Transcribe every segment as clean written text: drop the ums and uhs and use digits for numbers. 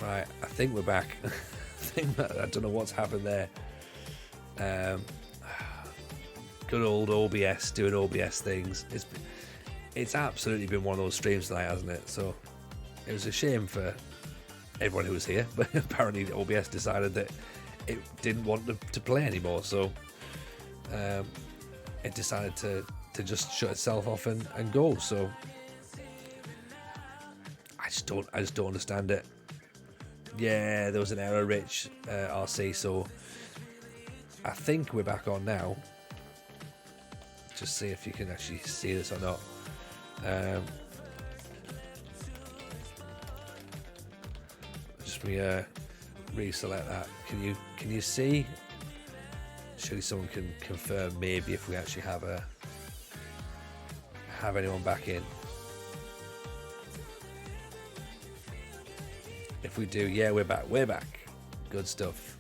Right, I think we're back. I don't know what's happened there. Good old OBS doing OBS things. It's absolutely been one of those streams tonight, hasn't it? So it was a shame for everyone who was here, but apparently OBS decided that it didn't want to play anymore, so it decided to just shut itself off and go. So I just don't understand it. Yeah, there was an error, Rich, RC, so I think we're back on now. Just see if you can actually see this or not. Just reselect that. Can you see? Surely someone can confirm maybe if we actually have anyone back in. If we do, yeah, we're back. Good stuff.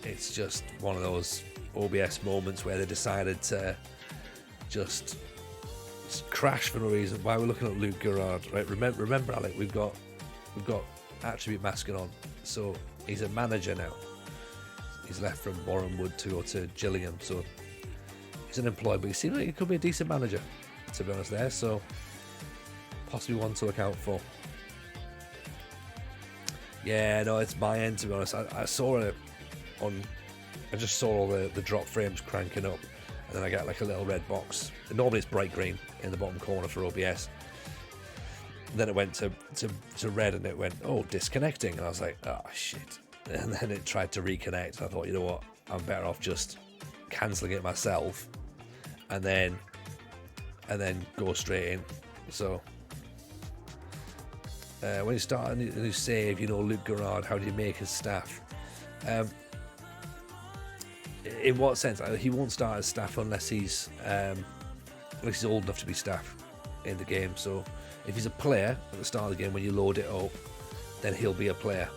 It's just one of those OBS moments where they decided to just crash for no reason. Why we're looking at Luke Gerard, right? Remember, Alec, we've got attribute masking on, so he's a manager now. He's left from Warrenwood to go to Gillingham, so he's unemployed, but he seems like he could be a decent manager, to be honest. There, so possibly one to look out for. Yeah, no, it's my end, to be honest. I saw it I just saw all the drop frames cranking up, and then I got like a little red box. Normally it's bright green in the bottom corner for OBS. Then it went to red, and it went, oh, disconnecting, and I was like, oh shit. And then it tried to reconnect. I thought, you know what, I'm better off just cancelling it myself, and then go straight in. So when you start a new save, you know, Luke Gerard, how do you make his staff? In what sense? He won't start as staff unless he's old enough to be staff in the game. So if he's a player at the start of the game, when you load it up, then he'll be a player.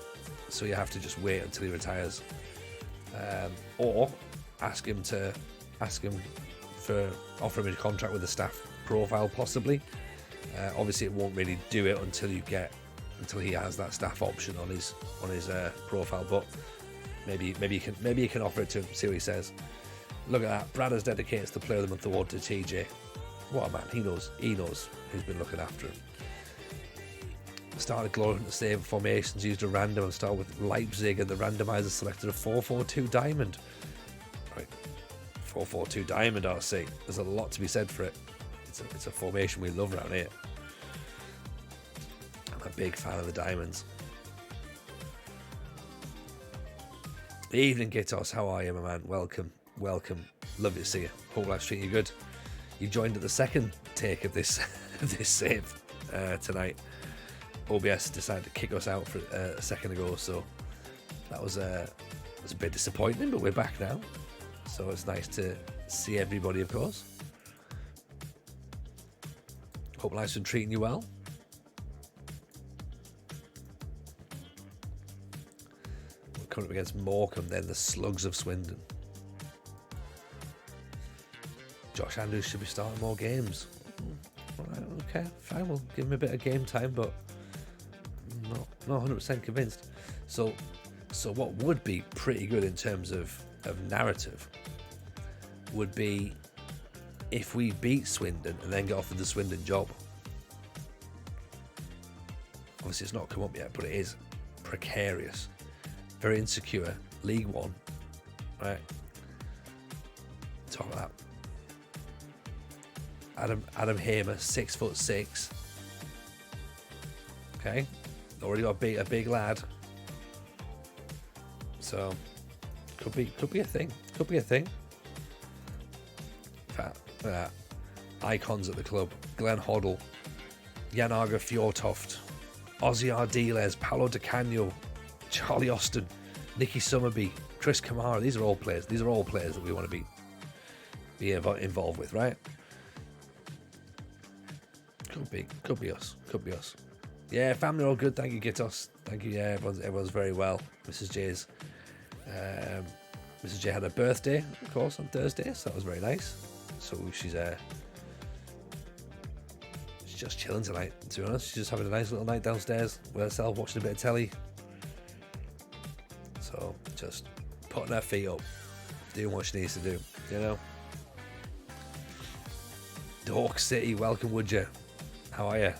So you have to just wait until he retires, or offer him a contract with a staff profile, possibly. Obviously, it won't really do it until he has that staff option on his profile, but. Maybe you can offer it to him, see what he says. Look at that. Brad has dedicated the Player of the Month award to TJ. What a man. He knows who's been looking after him. Started Glory to save formations, used a random and started with Leipzig, and the randomizer selected a 4-4-2 diamond. Right. 4-4-2 diamond, RC. There's a lot to be said for it. It's a formation we love around here. I'm a big fan of the diamonds. Evening, Gitos. How are you, my man? Welcome. Lovely to see you. Hope life's treating you good. You joined at the second take of this save tonight. OBS decided to kick us out for a second ago, so that was a bit disappointing, but we're back now. So it's nice to see everybody, of course. Hope life's been treating you well. Coming up against Morecambe, then the Slugs of Swindon. Josh Andrews should be starting more games. Right, okay, fine, we'll give him a bit of game time, but not 100% convinced. So what would be pretty good in terms of narrative would be if we beat Swindon and then get offered the Swindon job. Obviously, it's not come up yet, but it is precarious. Very insecure. League One, right? Talk about that. Adam Hamer, 6'6". Okay, already got a big lad. So could be a thing. Could be a thing. In fact, look at that. Icons at the club: Glenn Hoddle, Jan Arger Fjortoft, Ozzy Ardiles, Paolo Di Canio, Charlie Austin, Nicky Summerby, Chris Kamara. These are all players that we want to be involved with, right? Could be us. Yeah, family all good. Thank you, Gitos. Thank you. Yeah, everyone's very well. Mrs. J had her birthday, of course, on Thursday, so that was very nice. So she's she's just chilling tonight, to be honest. She's just having a nice little night downstairs with herself, watching a bit of telly. So, just putting her feet up, doing what she needs to do, you know. Dork City, welcome, would you? How are you?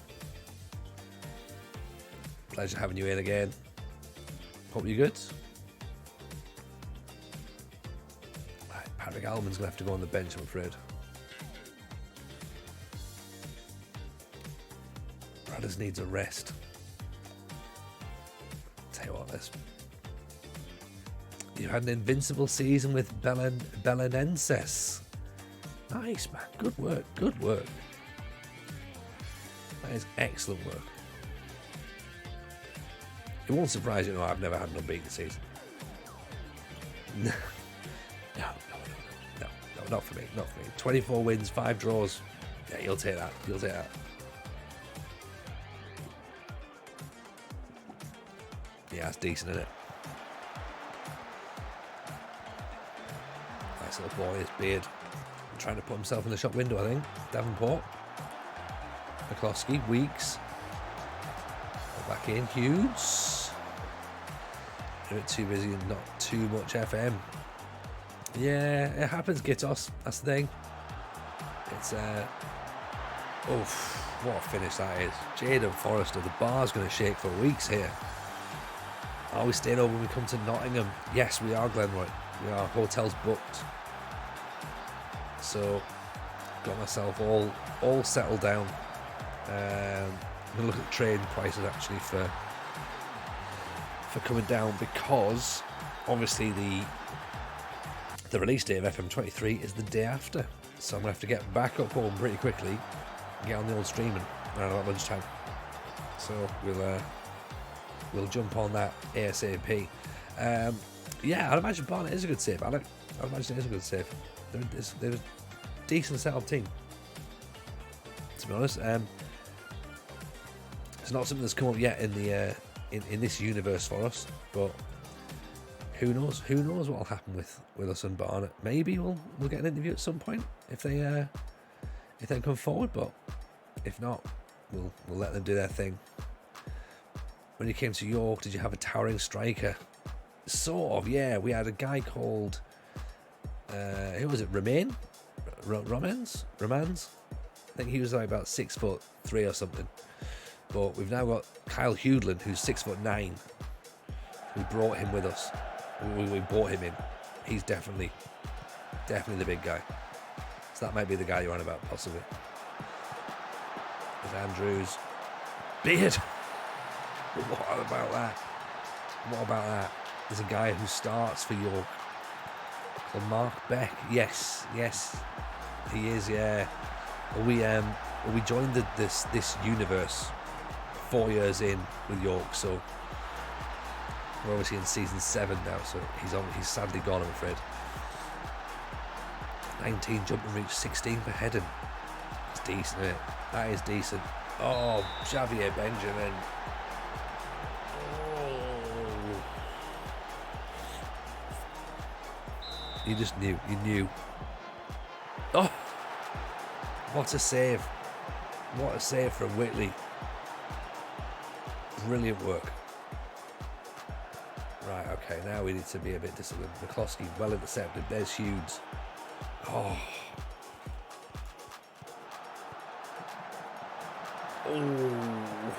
Pleasure having you in again. Hope you're good. Right, Patrick Alman's going to have to go on the bench, I'm afraid. Bradders needs a rest. Tell you what, you had an invincible season with Belenenses. Nice, man. Good work. Good work. That is excellent work. It won't surprise you, no, I've never had an unbeaten season. No, not for me. Not for me. 24 wins, 5 draws. Yeah, you'll take that. You'll take that. Yeah, that's decent, isn't it? Nice little boy, his beard. Trying to put himself in the shop window, I think. Davenport. McCloskey, Weeks. Back in, Hughes. A bit too busy and not too much FM. Yeah, it happens, Gitos. That's the thing. It's what a finish that is. Jaden Forrester, the bar's going to shake for weeks here. Are we staying over when we come to Nottingham? Yes, we are, Glenroy. We are. Hotels booked. So, got myself all settled down. I'm going to look at train prices actually for coming down, because obviously the release date of FM23 is the day after. So I'm going to have to get back up home pretty quickly and get on the old streaming around about lunchtime. So we'll jump on that ASAP. Yeah, I'd imagine Barnet is a good save, Alec. I'd imagine it is a good save. They're a decent set-up team, to be honest. It's not something that's come up yet in the in this universe for us, but who knows? Who knows what will happen with us and Barnet? Maybe we'll get an interview at some point if they come forward. But if not, we'll let them do their thing. When you came to York, did you have a towering striker? Sort of, yeah. We had a guy called who was it? Romans. I think he was like about 6'3" or something. But we've now got Kyle Hudlin, who's 6'9". We brought him with us. We brought him in. He's definitely the big guy. So that might be the guy you're on about, possibly. There's Andrews. Beard. What about that? What about that? There's a guy who starts for York called Mark Beck. Yes, he is. Yeah. We joined this universe 4 years in with York, so we're obviously in season 7 now. So he's sadly gone, I'm afraid. 19 jump and reach, 16 per heading. It's decent, isn't it? That is decent. Oh, Javier Benjamin. Oh. You just knew. You knew. Oh, what a save. What a save from Whitley. Brilliant work. Right, okay, now we need to be a bit disciplined. McCloskey, well intercepted. There's Hughes. Oh. Oh.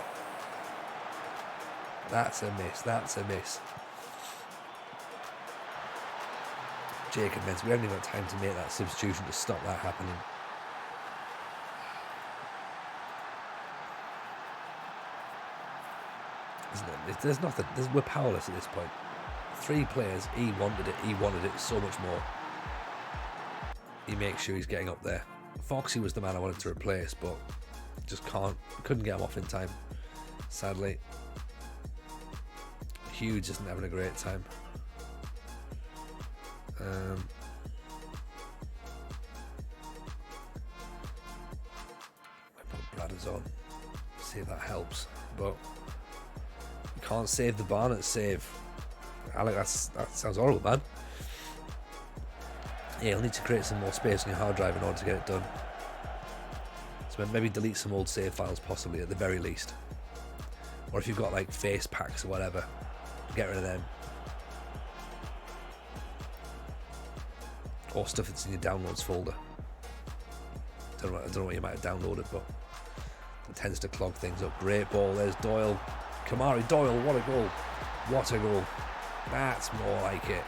That's a miss. Jacob Mens, we haven't even got time to make that substitution to stop that happening. Isn't it? There's nothing. We're powerless at this point. 3 players. He wanted it so much more. He makes sure he's getting up there. Foxy was the man I wanted to replace, but just couldn't get him off in time, sadly. Hughes isn't having a great time. I put Bradders on, see if that helps, but you can't save the Barnet save. Alec, that sounds horrible, man. Yeah, you'll need to create some more space on your hard drive in order to get it done. So maybe delete some old save files, possibly at the very least. Or if you've got like face packs or whatever, get rid of them. Or stuff that's in your downloads folder. I don't know what you might have downloaded, but it tends to clog things up. Great ball, there's Doyle. Kamari Doyle, what a goal. What a goal. That's more like it.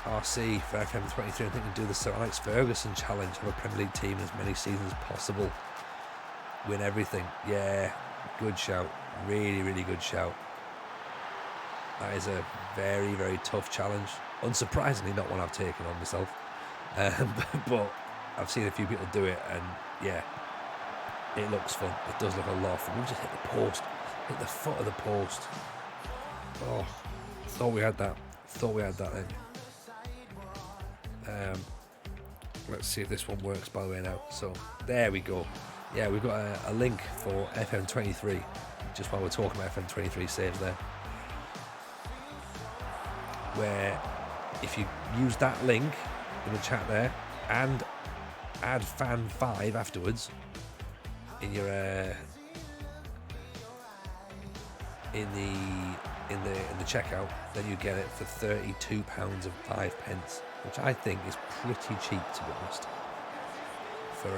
RC for FM23, I think can do the Sir Alex Ferguson challenge, have a Premier League team in as many seasons as possible. Win everything. Yeah, good shout. Really, really good shout. That is a very, very tough challenge. Unsurprisingly, not one I've taken on myself. But I've seen a few people do it, and yeah, it looks fun. It does look a lot of fun. We just hit the post, hit the foot of the post. Oh, thought we had that. Thought we had that then. Let's see if this one works, by the way, now. So there we go. Yeah, we've got a link for FM23, just while we're talking about FM23 saves there, where if you use that link in the chat there and add fan5 afterwards in your in the checkout, then you get it for £32 and 5 pence, which I think is pretty cheap, to be honest, for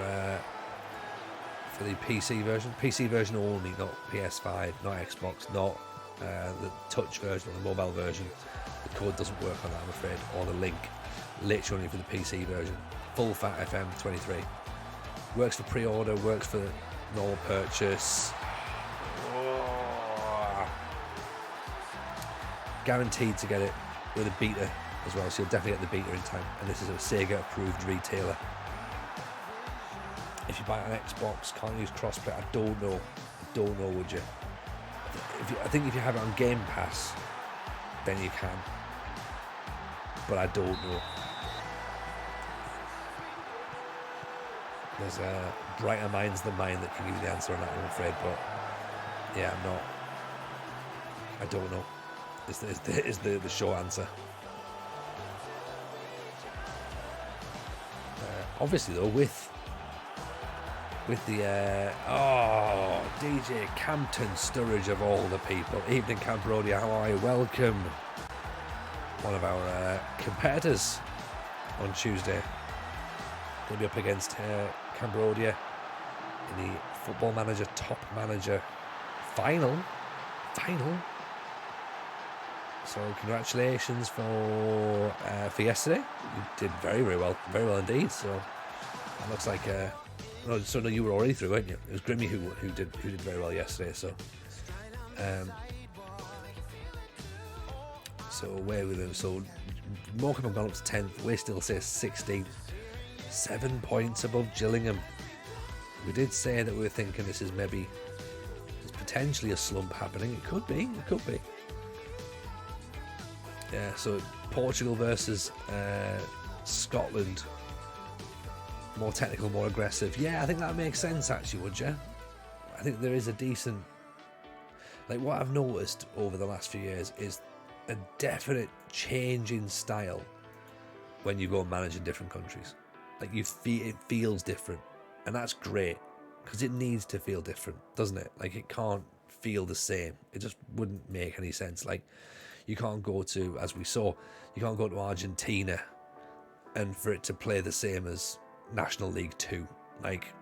the PC version only, not PS5, not Xbox, not the touch version or the mobile version. The code doesn't work on that, I'm afraid, or the link, literally for the PC version. Full fat FM23. Works for pre-order, works for normal purchase. Oh. Guaranteed to get it with a beta as well, so you'll definitely get the beta in time. And this is a Sega approved retailer. If you buy it on Xbox, can't use crossplay. I don't know, would you? I think if you have it on Game Pass, then you can, but I don't know. There's brighter minds than mine that can give you the answer on that, I'm afraid, but yeah, I don't know, is the short answer. Obviously though, with the DJ Campton Sturridge of all the people. Evening Cambodia, how are you? Welcome. One of our competitors on Tuesday. Going to be up against Cambodia in the Football Manager Top Manager final. So congratulations for yesterday. You did very, very well indeed. So it looks like. So no, you were already through, weren't you? It was Grimmy who did very well yesterday. So, where with him? So Morecambe have gone up to 10th. We still say 16th, 7 points above Gillingham. We did say that we were thinking this is potentially a slump happening. It could be. Yeah. So Portugal versus Scotland. More technical, more aggressive. Yeah, I think that makes sense, actually, would you? I think there is a decent... Like, what I've noticed over the last few years is a definite change in style when you go and manage in different countries. Like, it feels different. And that's great, because it needs to feel different, doesn't it? Like, it can't feel the same. It just wouldn't make any sense. Like, you can't go to, as we saw, you can't go to Argentina and for it to play the same as National League 2. Like,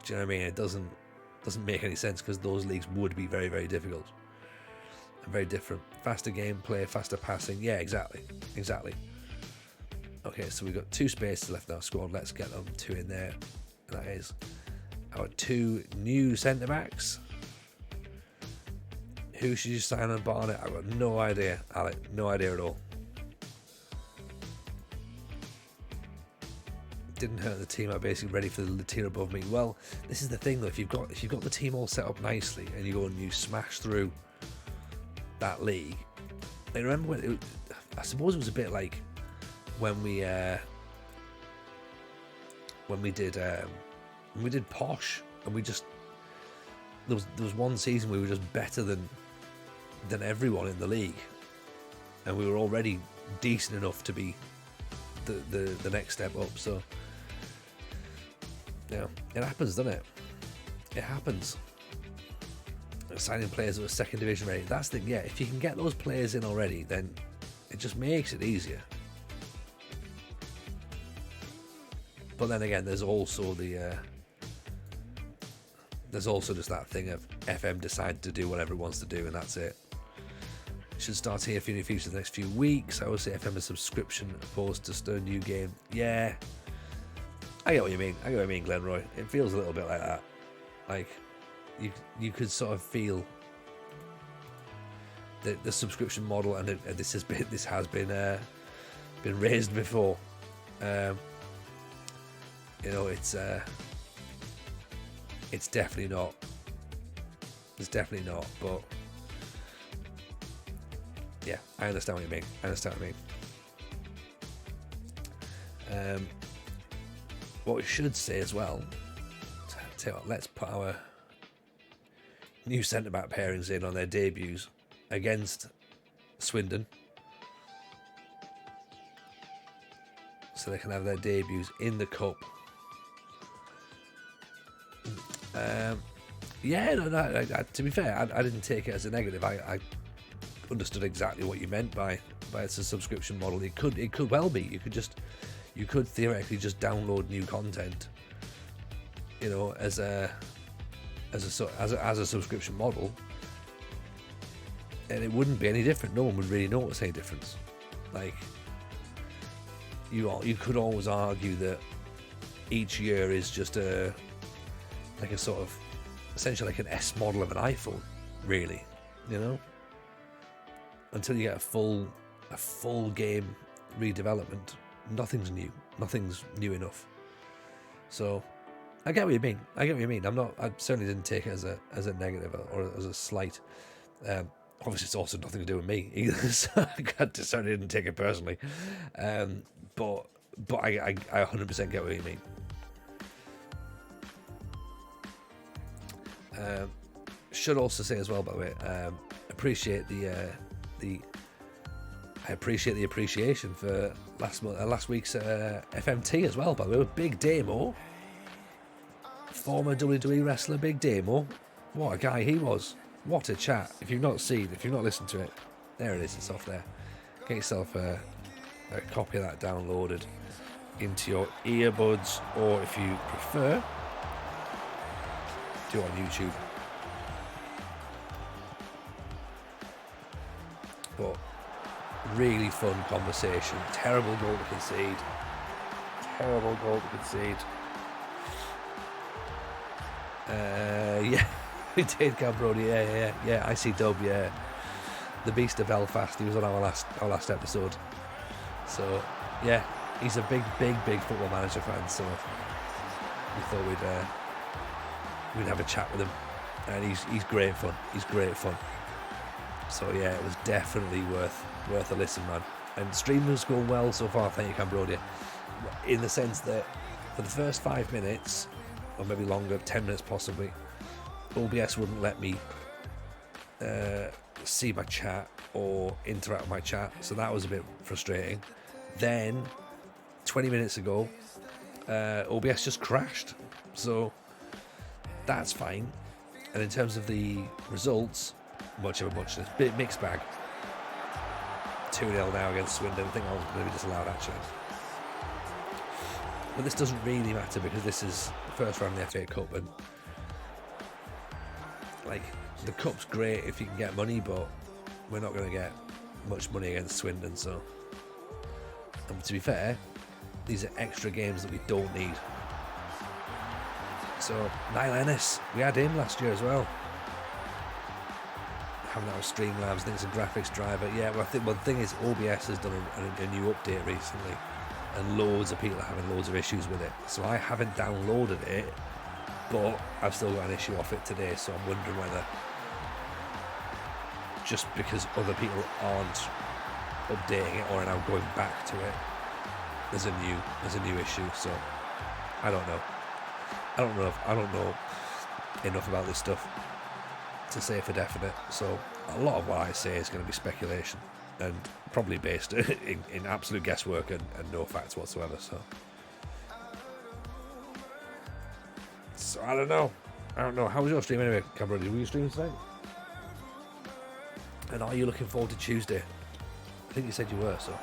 do you know what I mean? It doesn't make any sense, because those leagues would be very, very difficult and very different. Faster gameplay, faster passing. Yeah, exactly. Okay, so we've got 2 spaces left in our squad. Let's get them 2 in there. And that is our 2 new centre backs. Who should you sign on Barnet? I've got no idea, Alec. No idea at all. Didn't hurt the team. I'm basically ready for the tier above me. Well, this is the thing though. If you've got the team all set up nicely and you go and you smash through that league, like, remember when I suppose it was a bit like when we did Posh, and we just there was one season we were just better than everyone in the league, and we were already decent enough to be the next step up. So it happens, doesn't it? It happens. Signing players that are second division ready. That's the thing. Yeah, if you can get those players in already, then it just makes it easier. But then again, there's also just that thing of FM decide to do whatever it wants to do, and that's it. Should start here for new features in the next few weeks. I would say FM is subscription opposed to start a new game. Yeah, I get what you mean. Glenroy. It feels a little bit like that. Like you could sort of feel the subscription model, and this has been raised before. It's definitely not. It's definitely not. But yeah, I understand what you mean. What we should say as well. Tell you what, let's put our new centre back pairings in on their debuts against Swindon, so they can have their debuts in the cup. To be fair, I didn't take it as a negative. I understood exactly what you meant by it's a subscription model. It could well be. You could theoretically just download new content, as a subscription model, and it wouldn't be any different. No one would really notice any difference. Like you could always argue that each year is just like a sort of essentially like an S model of an iPhone, really, until you get a full game redevelopment. Nothing's new enough. So I get what you mean. I certainly didn't take it as a negative or as a slight. Obviously, it's also nothing to do with me either. So I certainly didn't take it personally. But I 100% get what you mean. Should also say as well, by the way, appreciate the appreciation for last week's FMT as well. By the way, Big Damo, former WWE wrestler Big Damo. What a guy he was! What a chat! If you've not listened to it, there it is. It's off there. Get yourself a copy of that downloaded into your earbuds, or if you prefer, do it on YouTube. But really fun conversation. Terrible goal to concede. Yeah, we did, Cambrody. Yeah. I see Dub. Yeah, the Beast of Belfast. He was on our last episode. So yeah, he's a big Football Manager fan. So we thought we'd have a chat with him, and he's great fun. So yeah, it was definitely worth a listen, man. And stream was going well so far, thank you, Cambodia. In the sense that for the first 5 minutes, or maybe longer, 10 minutes possibly, OBS wouldn't let me see my chat or interact with my chat, so that was a bit frustrating. Then 20 minutes ago, OBS just crashed, so that's fine. And in terms of the results, much of a muchness. Bit mixed bag. 2-0 now against Swindon. I think I was going to be disallowed, actually. But this doesn't really matter because this is the first round of the FA Cup, and like the cup's great if you can get money, but we're not going to get much money against Swindon. So, and to be fair, these are extra games that we don't need. So Niall Ennis, we had him last year as well. Having that with Streamlabs, I think it's a graphics driver. Yeah, well, the thing is, OBS has done a new update recently, and loads of people are having loads of issues with it. So I haven't downloaded it, but I've still got an issue off it today. So I'm wondering whether just because other people aren't updating it or are now going back to it, there's a new issue. So I don't know. I don't know enough about this stuff to say for definite, so a lot of what I say is going to be speculation and probably based in absolute guesswork and no facts whatsoever. So So I don't know. How was your stream anyway, Cambrody? Were you streaming today? And are you looking forward to Tuesday? I think you said you were, so.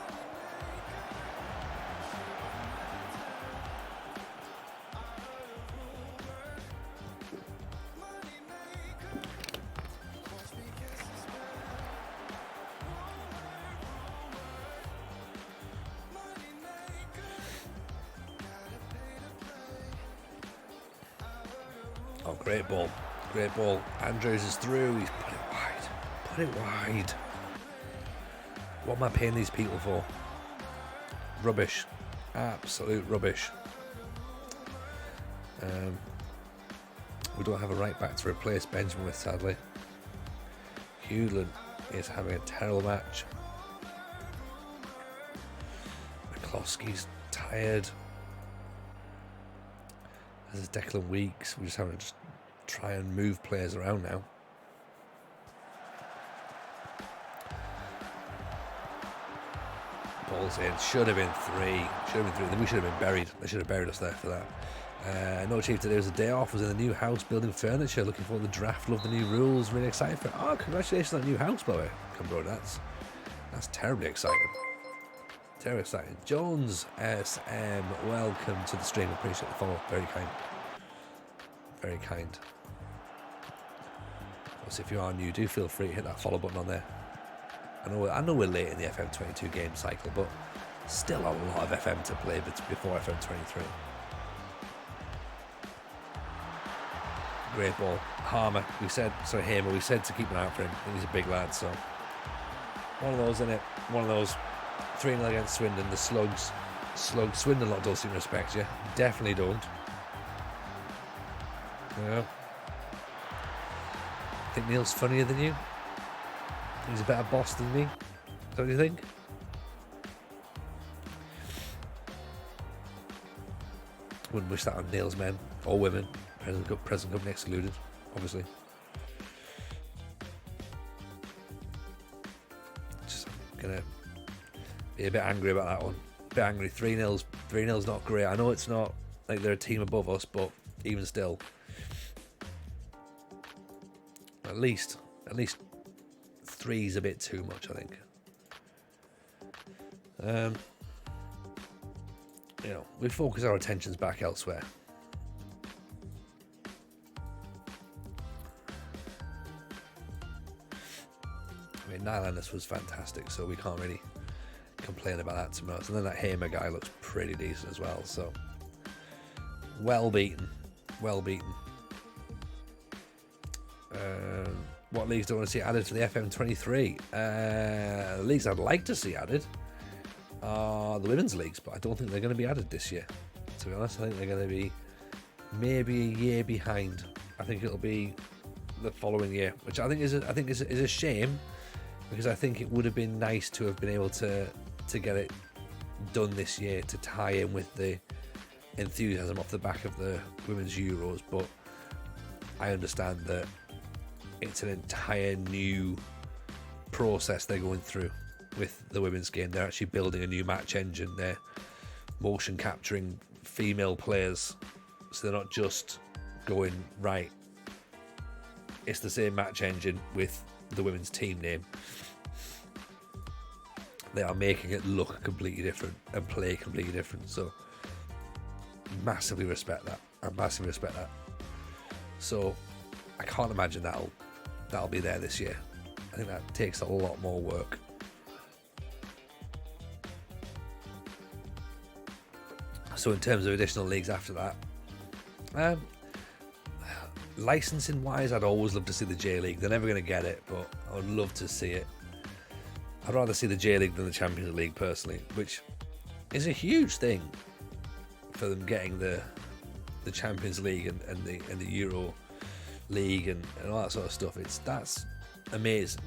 Oh, great ball. Great ball. Andrews is through. He's put it wide. Put it wide. What am I paying these people for? Rubbish. Absolute rubbish. We don't have a right back to replace Benjamin with, sadly. Hewland is having a terrible match. McCloskey's tired. This is Declan Weeks. We're just having to just try and move players around now. Ball's in. Should have been three. We should have been buried. They should have buried us there for that. No achieved today was a day off. Was in the new house building furniture. Looking for the draft. Love the new rules. Really excited for it. Oh, congratulations on the new house, by the way. Bro, that's terribly exciting. Terribly exciting. Jones SM, welcome to the stream. Appreciate the follow. Very kind. Very kind. Also, if you are new, do feel free to hit that follow button on there. I know we're late in the FM22 game cycle, but still a lot of FM to play before FM23. Great ball. Hamer, we said to keep an eye out for him. I think he's a big lad, so one of those, isn't it? One of those. 3-0 against Swindon. The slugs. Swindon lot don't seem to respect you. Definitely don't. Yeah. Think Neil's funnier than you? He's a better boss than me? Is that what you think? Wouldn't wish that on Neil's men or women. Present company excluded, obviously. Just gonna be a bit angry about that one. A bit angry. 3-0's not great. I know it's not like they're a team above us, but even still, at least 3's a bit too much, I think. We focus our attentions back elsewhere. I mean, Nylanders was fantastic, so we can't really complain about that too much. And then that Hamer guy looks pretty decent as well, so well beaten. What leagues do I want to see added to the FM23? The leagues I'd like to see added are the women's leagues, but I don't think they're going to be added this year. To be honest, I think they're going to be maybe a year behind. I think it'll be the following year, which I think is a shame, because I think it would have been nice to have been able to get it done this year to tie in with the enthusiasm off the back of the women's Euros. But I understand that it's an entire new process they're going through with the women's game. They're actually building a new match engine. They're motion capturing female players, so they're not just going, right, it's the same match engine with the women's team name. They are making it look completely different and play completely different. So massively respect that. So I can't imagine that'll be there this year. I think that takes a lot more work. So in terms of additional leagues after that, licensing wise, I'd always love to see the J League. They're never going to get it, but I would love to see it. I'd rather see the J League than the Champions League personally, which is a huge thing for them getting the Champions League and the Euro League and all that sort of stuff. That's amazing,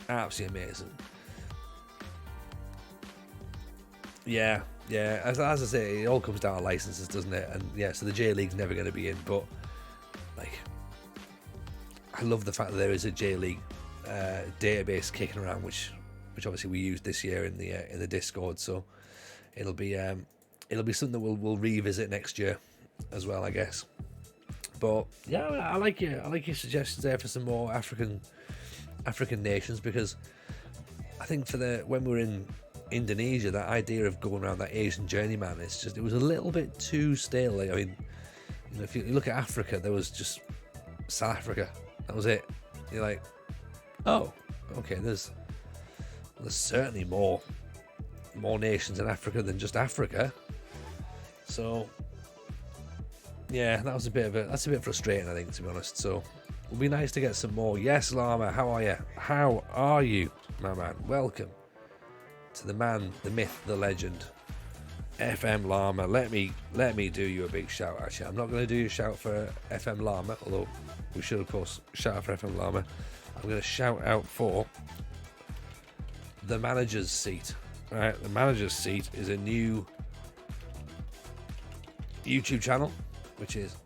absolutely amazing. Yeah. As I say, it all comes down to licenses, doesn't it? And yeah, so the J League's never going to be in, but like, I love the fact that there is a J League database kicking around, which obviously we used this year in the Discord. So it'll be something that we'll revisit next year as well, I guess. But yeah, I like your suggestions there for some more African nations, because I think when we were in Indonesia, that idea of going around that Asian journeyman, it was a little bit too stale. Like, I mean, if you look at Africa, there was just South Africa. That was it. You're like, oh, okay. There's certainly more nations in Africa than just Africa. So yeah, that's a bit frustrating, I think, to be honest. So it would be nice to get some more. Yes, Llama, how are you? How are you, my man? Welcome to the man, the myth, the legend, FM Llama. Let me do you a big shout. Actually, I'm not going to do a shout for FM Llama, although we should, of course, shout out for FM Llama. I'm going to shout out for the manager's seat. All right, the manager's seat is a new YouTube channel, which is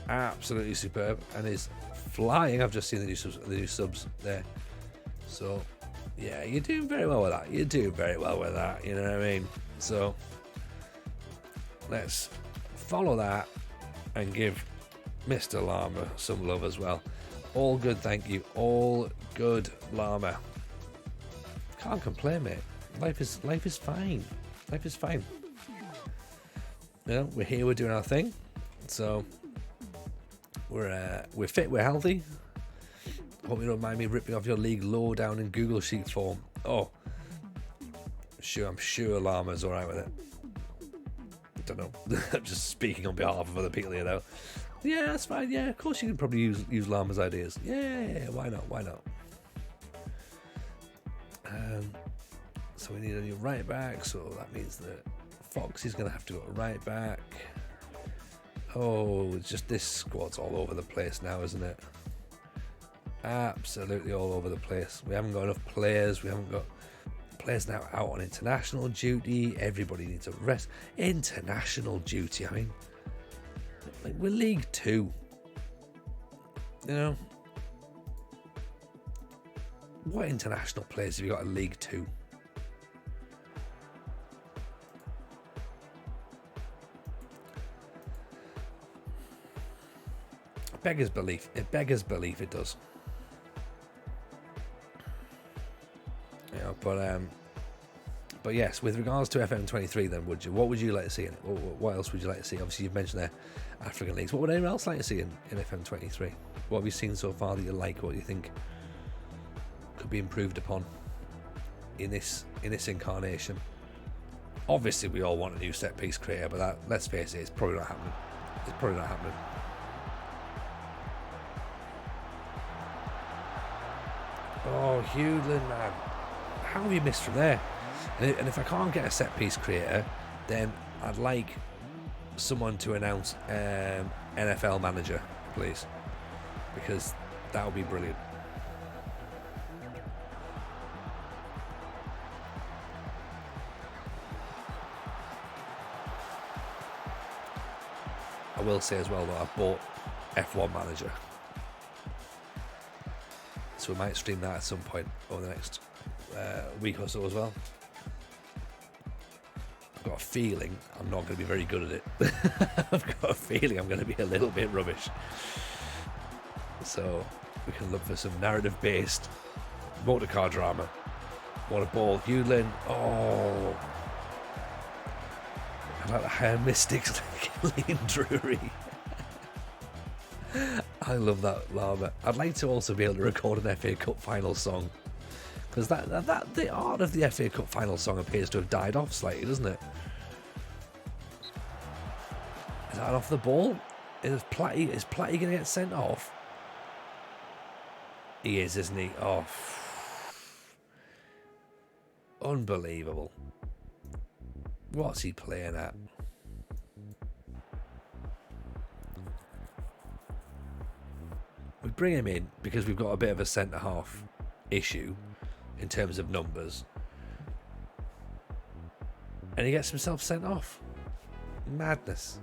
absolutely superb and is flying. I've just seen the new subs there. So yeah, you're doing very well with that. You know what I mean? So let's follow that and give Mr. Llama some love as well. All good, thank you. All good, Llama. Can't complain, mate. Life is fine. Life is fine. You know, we're here, we're doing our thing. So we're fit, we're healthy. Hope you don't mind me ripping off your league lowdown in Google Sheet form. Oh, I'm sure Llama's all right with it. I don't know. I'm just speaking on behalf of other people here, though. Yeah, that's fine. Yeah, of course you can probably use Llama's ideas. Yeah, why not? So we need a new right back. So that means that Fox is going to have to go right back. Oh, it's just this squad's all over the place now, isn't it? Absolutely all over the place. We haven't got enough players. We haven't got players now out on international duty. Everybody needs a rest. International duty. I mean, like, we're League 2. You know, what international players have you got in League 2? Beggars belief. It beggars belief. It does. Yeah, but yes, with regards to FM23, then what would you like to see in it? What else would you like to see? Obviously, you've mentioned there African leagues. What would anyone else like to see in FM23? What have you seen so far that you like? What do you think could be improved upon in this incarnation? Obviously, we all want a new set piece creator, but let's face it, it's probably not happening. Oh, Hewlin, man. How have you missed from there? And if I can't get a set piece creator, then I'd like someone to announce NFL manager, please. Because that would be brilliant. I will say as well that I've bought F1 Manager. So we might stream that at some point over the next week or so as well. I've got a feeling I'm not going to be very good at it. I've got a feeling I'm going to be a little bit rubbish. So we can look for some narrative-based motor car drama. What a ball. Hewlin. Oh. I like the Hair Mystics Liam Drury. I love that, Llama. I'd like to also be able to record an FA Cup final song, because that the art of the FA Cup final song appears to have died off slightly, doesn't it? Is that off the ball? Is Platty going to get sent off? He is, isn't he? Oh, unbelievable. What's he playing at? We bring him in because we've got a bit of a centre-half issue in terms of numbers. And he gets himself sent off. Madness.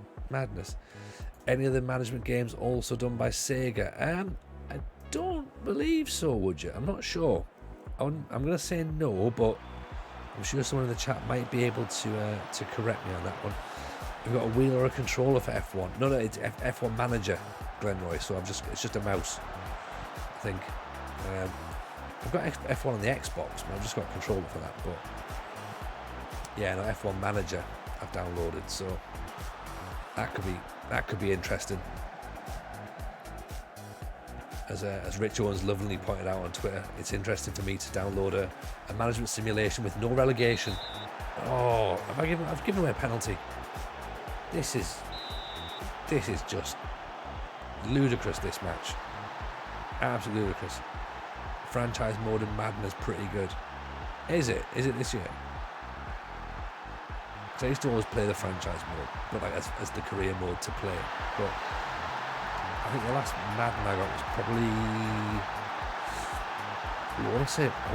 Any other management games also done by Sega? I don't believe so, would you? I'm not sure. I'm going to say no, but I'm sure someone in the chat might be able to correct me on that one. We've got a wheel or a controller for F1. No, it's F1 Manager, Glenroy. So it's just a mouse, I think. I've got F1 on the Xbox, but I've just got a controller for that. But yeah, no, F1 Manager I've downloaded, so that could be interesting. As Rich Owens lovingly pointed out on Twitter, it's interesting for me to download a management simulation with no relegation. Oh, I've given away a penalty. This is just ludicrous, this match. Absolutely ludicrous. Franchise mode in Madden is pretty good. Is it? Is it this year? Because I used to always play the franchise mode, but like as the career mode to play. But I think the last Madden I got was probably, I want to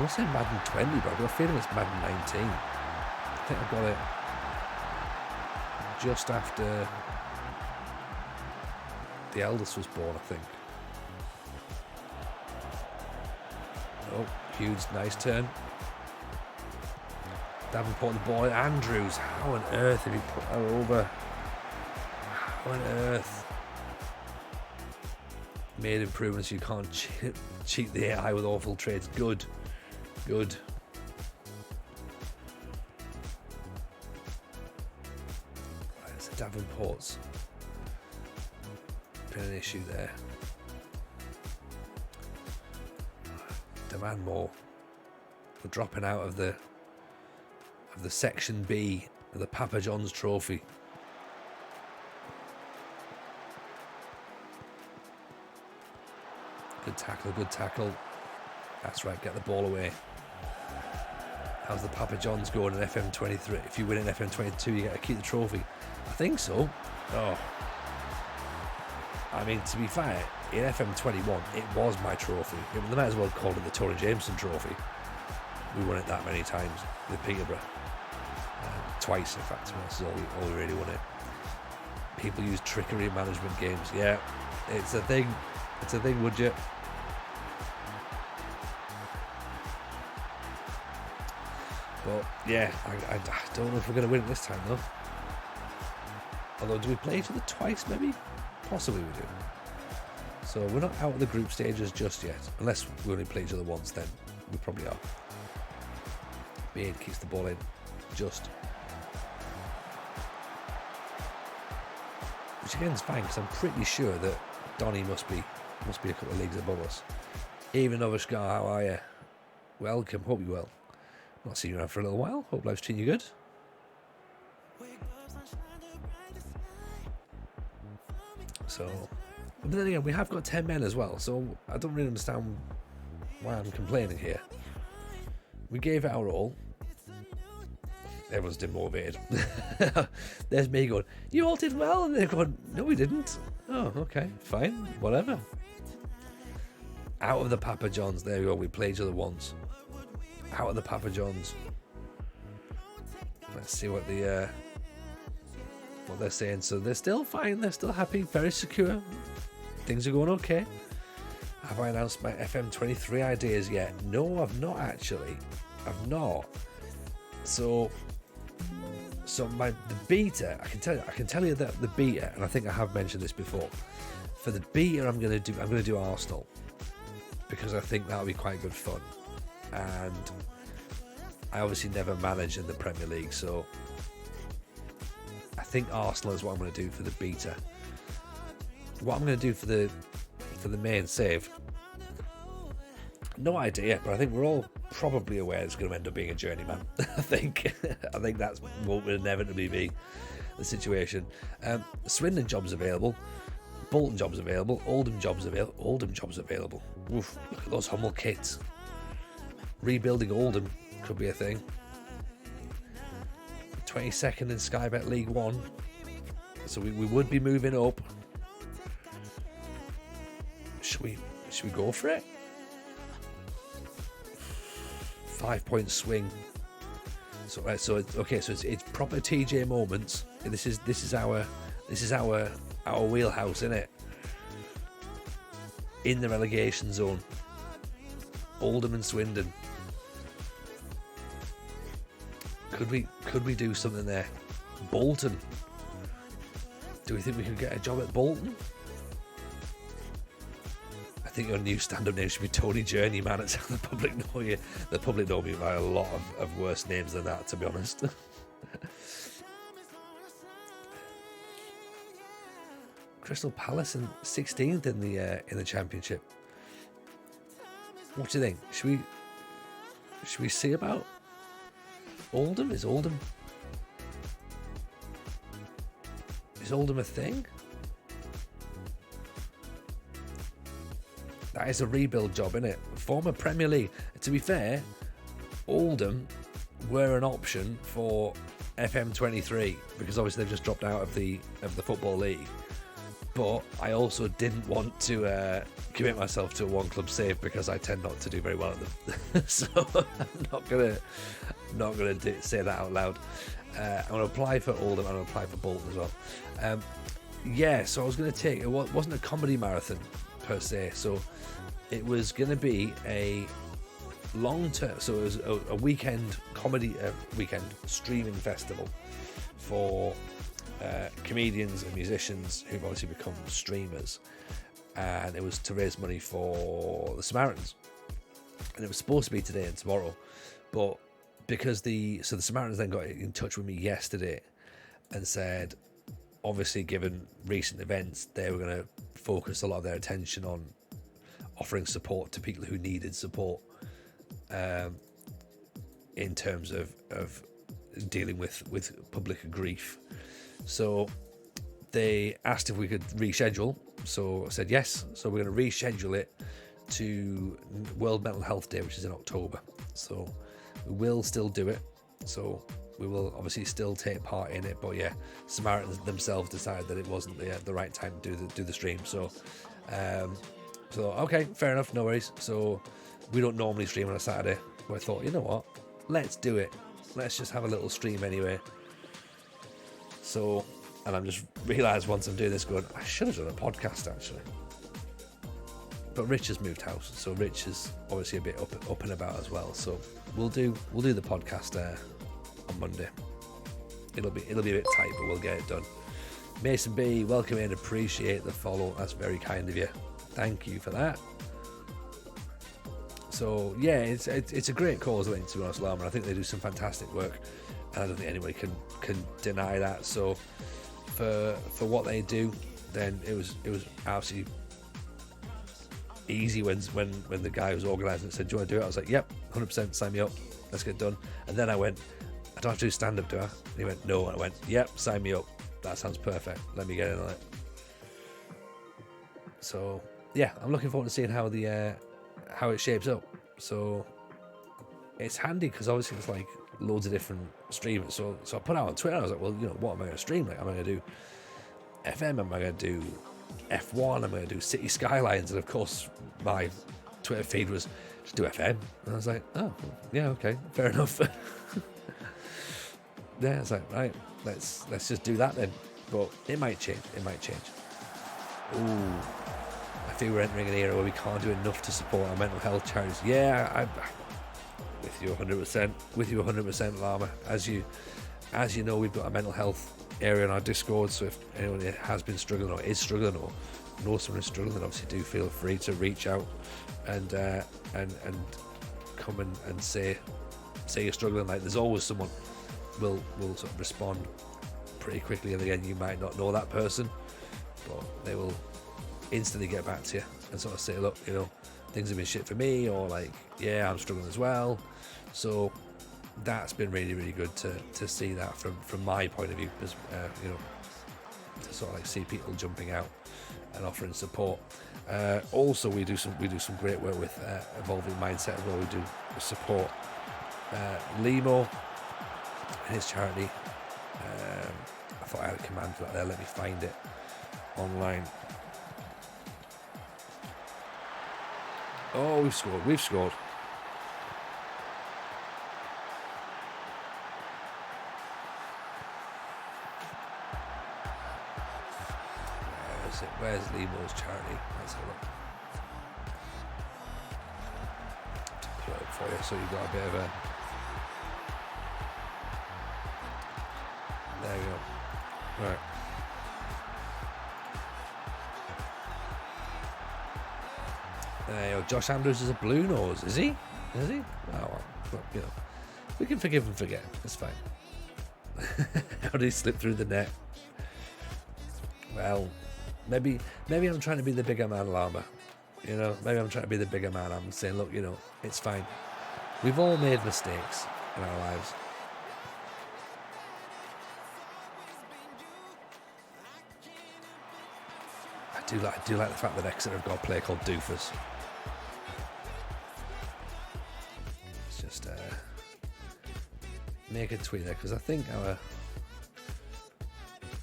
say Madden 20, but I've got a feeling it's Madden 19. I think I got it just after the eldest was born, I think. Oh, Hughes, nice turn. Davenport the ball. Andrews, how on earth have you put that over? How on earth? Made improvements. You can't cheat the AI with awful trades. Good. Good. Right, so Davenport's been an issue there. Demand more. We're dropping out of the Section B of the Papa John's Trophy. Good tackle, good tackle. That's right, get the ball away. How's the Papa John's going in FM23? If you win in FM22, you get to keep the trophy. I think so. Oh. I mean, to be fair, in FM21, it was my trophy. They might as well have called it the Tony Jameson Trophy. We won it that many times with Peterborough. Twice, in fact. That's all we really won it. People use trickery in management games. Yeah, it's a thing. It's a thing, would you? But yeah, I don't know if we're going to win it this time, though. Although, do we play each other twice, maybe? Possibly we do. So we're not out of the group stages just yet. Unless we only play each other once, then we probably are. Beard keeps the ball in. Just. Which again is fine, because I'm pretty sure that Donny must be a couple of leagues above us. Even Novishkar, how are you? Welcome, hope you well. Not seen you around for a little while. Hope life's treating you good. So, but then again, we have got 10 men as well, so I don't really understand why I'm complaining here. We gave it our all. Everyone's demotivated. There's me going, you all did well, and they're going, no we didn't. Oh, okay, fine, whatever. Out of the Papa John's, there we go, we played each other once. Out of the Papa John's. Let's see what they're saying. So they're still fine, they're still happy, very secure. Things are going okay. Have I announced my FM23 ideas yet? No, I've not actually. I've not. So the beta, I can tell you that the beta, and I think I have mentioned this before. For the beta, I'm going to do Arsenal, because I think that'll be quite good fun. And I obviously never managed in the Premier League, so I think Arsenal is what I'm going to do for the beta. What I'm going to do for the main save, no idea, but I think we're all probably aware it's going to end up being a journeyman. I think that's what will inevitably be the situation. Swindon jobs available, Bolton jobs available, Oldham jobs available. Oof, look at those Hummel kits. Rebuilding Oldham could be a thing. 22nd in Sky Bet League One, so we would be moving up. Should we go for it? 5-point swing. So it's proper TJ moments. This is our wheelhouse, isn't it? In the relegation zone. Oldham and Swindon. Could we do something there? Bolton. Do we think we could get a job at Bolton? I think your new stand-up name should be Tony Journeyman. It's how the public know you. The public know me by a lot of worse names than that, to be honest. Crystal Palace in 16th in the Championship. What do you think? Should we see about Oldham? Is Oldham a thing? That is a rebuild job, isn't it? Former Premier League. To be fair, Oldham were an option for FM23 because obviously they've just dropped out of the Football League. But I also didn't want to commit myself to a one club save because I tend not to do very well at them. So I'm not gonna say that out loud. I'm gonna apply for Oldham. I'm gonna apply for Bolton as well. So I was gonna take. It wasn't a comedy marathon per se. So it was gonna be a long term. So it was a weekend comedy, weekend streaming festival for comedians and musicians who've obviously become streamers, and it was to raise money for the Samaritans, and it was supposed to be today and tomorrow, but because the Samaritans then got in touch with me yesterday and said, obviously given recent events, they were going to focus a lot of their attention on offering support to people who needed support in terms of dealing with public grief. So they asked if we could reschedule. So I said yes. So we're going to reschedule it to World Mental Health Day, which is in October. So we will still do it. So we will obviously still take part in it. But yeah, Samaritans themselves decided that it wasn't the right time to do the stream. So okay, fair enough, no worries. So we don't normally stream on a Saturday. But I thought, you know what? Let's do it. Let's just have a little stream anyway. So, and I'm just realised once I'm doing this going, I should have done a podcast actually. But Rich has moved house, so Rich is obviously a bit up and about as well. So we'll do the podcast on Monday. It'll be a bit tight, but we'll get it done. Mason B, welcome in, appreciate the follow. That's very kind of you. Thank you for that. So yeah, it's a great cause, I think, to be honest, Lama. I think they do some fantastic work, and I don't think anybody can deny that. So for what they do, then it was absolutely easy when the guy was organising it said, do you want to do it? I was like, yep, 100%, sign me up, let's get it done. And then I went, I don't have to do stand up, do I? And he went, no. And I went, yep, sign me up, that sounds perfect, let me get in on it. So yeah, I'm looking forward to seeing how it shapes up. So it's handy because obviously it's like loads of different streamers. So I put out on Twitter, I was like, well, you know, what am I going to stream? Like, am I going to do FM? Am I going to do F1? Am I going to do City Skylines? And of course, my Twitter feed was just do FM. And I was like, oh, yeah, okay, fair enough. Yeah, it's like, right, let's just do that then. But it might change. Ooh. I feel we're entering an era where we can't do enough to support our mental health charities. Yeah, I'm with you 100%. With you 100%, Lama. As you know, we've got a mental health area on our Discord. So if anyone has been struggling or is struggling or knows someone is struggling, then obviously do feel free to reach out and come and say you're struggling. Like, there's always someone will sort of respond pretty quickly. And again, you might not know that person, but they will instantly get back to you and sort of say, look, you know, things have been shit for me, or like, yeah, I'm struggling as well. So that's been really, really good to see that from my point of view, because you know, to sort of like see people jumping out and offering support. Also, we do some great work with Evolving Mindset as well. We do support Limo and his charity. I thought I had a command for that there. Let me find it online. Oh, we've scored. Where's Limo's charity? Let's have a look. To pull it up for you, so you've got a bit of a... There we go. Right. Josh Andrews is a blue nose, is he? Is he? Oh, well, we can forgive and forget. It's fine. How did he slip through the net? Well, maybe I'm trying to be the bigger man, Lama. Maybe I'm trying to be the bigger man. I'm saying, look, it's fine. We've all made mistakes in our lives. I do like the fact that Exeter have got a player called Doofus. Let's just make a tweet there, because I think I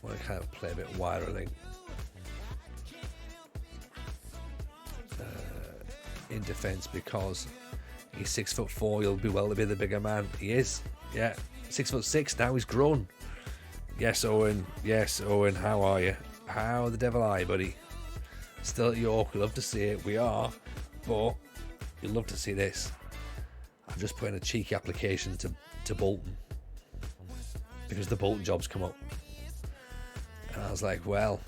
want to kind of play a bit wider, I think. In defence, because he's 6'4", he'll be well to be the bigger man. He is, yeah. 6'6" now, he's grown. Yes, Owen. How are you? How the devil are you, buddy? Still at York. Love to see it. We are, but you'd love to see this. I've just put in a cheeky application to Bolton, because the Bolton job's come up, and I was like, well,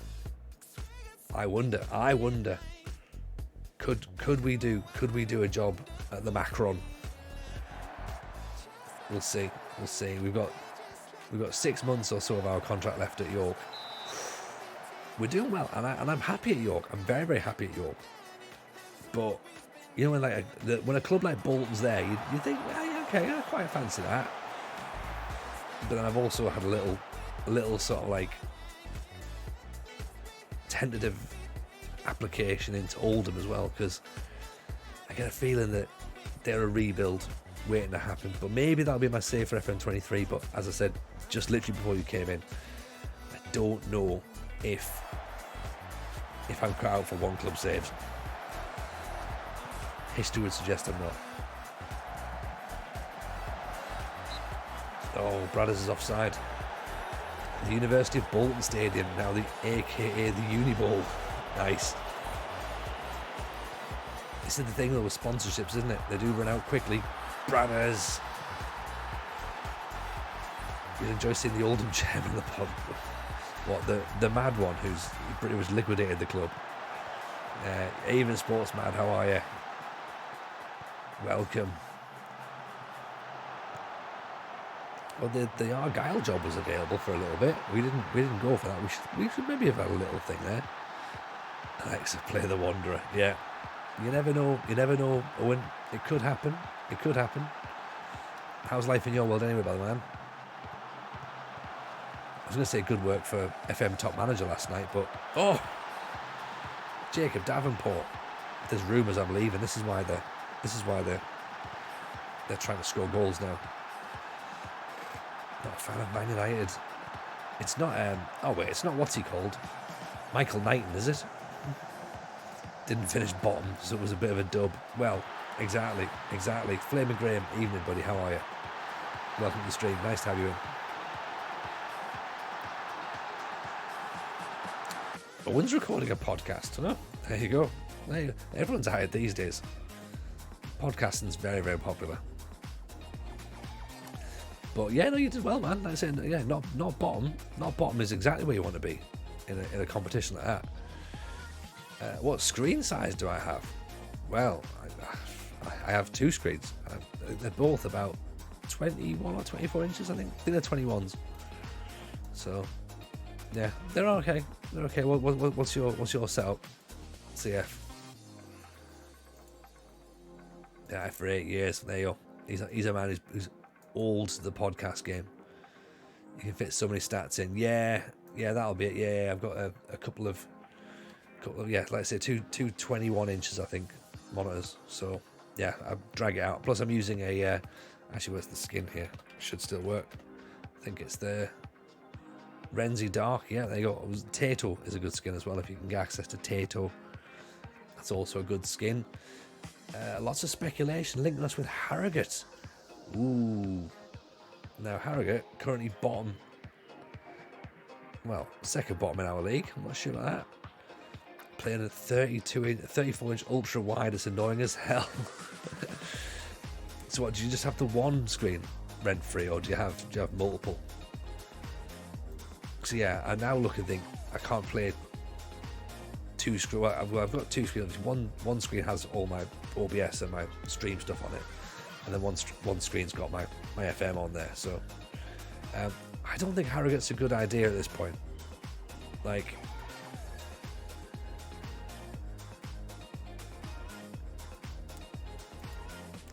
I wonder. Could we do a job at the Macron? We'll see. We've got 6 months or so of our contract left at York. We're doing well, and I'm happy at York. I'm very, very happy at York. But when a club like Bolton's there, you think, yeah, okay, I quite fancy that. But then I've also had a little sort of like tentative application into Oldham as well, because I get a feeling that they're a rebuild waiting to happen. But maybe that'll be my save for FM23. But as I said, just literally before you came in, I don't know if I'm cut out for one club saves. History would suggest I'm not. Oh, Bradders is offside. The University of Bolton Stadium, now the AKA the Uni Bowl. Nice. This is the thing though with sponsorships, isn't it? They do run out quickly. Bradders. You'll enjoy seeing the Oldham chairman of the pub. What, the mad one who's pretty much liquidated the club. Even Sports Mad, how are you? Welcome. Well, the Argyle job was available for a little bit. We didn't go for that. We should maybe have had a little thing there. Alexa, play the Wanderer. Yeah. You never know, Owen. It could happen. How's life in your world anyway, by the way, man? I was going to say good work for FM top manager last night, but Jacob Davenport. There's rumours I'm leaving. This is why they're trying to score goals now. Not a fan of Man United. It's not. It's not. What's he called? Michael Knighton, is it? Didn't finish bottom, so it was a bit of a dub. Well, exactly. Flaming Graham, evening, buddy. How are you? Welcome to the stream. Nice to have you in. Owen's recording a podcast. No, there you go. Everyone's hired these days. Podcasting's very, very popular. But yeah, no, you did well, man. Like I said, yeah, not bottom. Not bottom is exactly where you want to be in a competition like that. What screen size do I have? Well, I have two screens. They're both about 21 or 24 inches, I think. I think they're 21s. So, yeah, they're okay. They're okay. What's your setup, CF? Yeah, for 8 years. There you go. He's a man who's old to the podcast game. You can fit so many stats in. Yeah, that'll be it. Yeah, I've got a couple of like I say, two 21 inches, I think, monitors. So yeah, I'll drag it out. Plus I'm using a actually, where's the skin here? Should still work. I think it's the Renzi Dark. Yeah, there you go. Tato is a good skin as well. If you can get access to Tato, that's also a good skin. Lots of speculation linking us with Harrogate. Ooh. Now Harrogate currently bottom. Well, second bottom in our league. I'm not sure about that. Playing a 34-inch ultra wide. It's annoying as hell. So what? Do you just have the one screen rent free, or do you have multiple? So yeah, I now look and think I can't play two screen. Well, I've got two screens. One screen has all my OBS and my stream stuff on it, and then one screen's got my FM on there. So I don't think Harrogate's a good idea at this point. Like,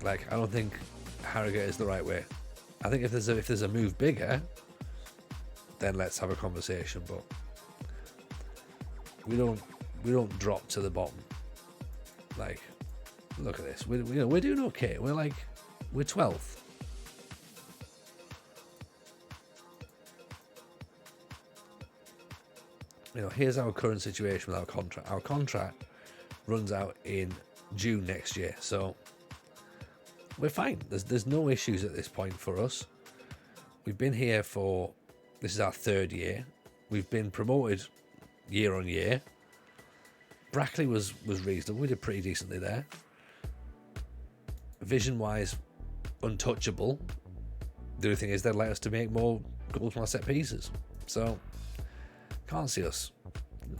I don't think Harrogate is the right way. I think if there's a move bigger, then let's have a conversation. But we don't drop to the bottom. Like, look at this. We're doing okay. We're 12th. Here's our current situation with our contract. Our contract runs out in June next year, so we're fine. There's no issues at this point for us. We've been here this is our 3rd year. We've been promoted year on year. Brackley was reasonable. We did pretty decently there. Vision-wise, untouchable. The only thing is they'd like us to make more goals from our set pieces. So can't see us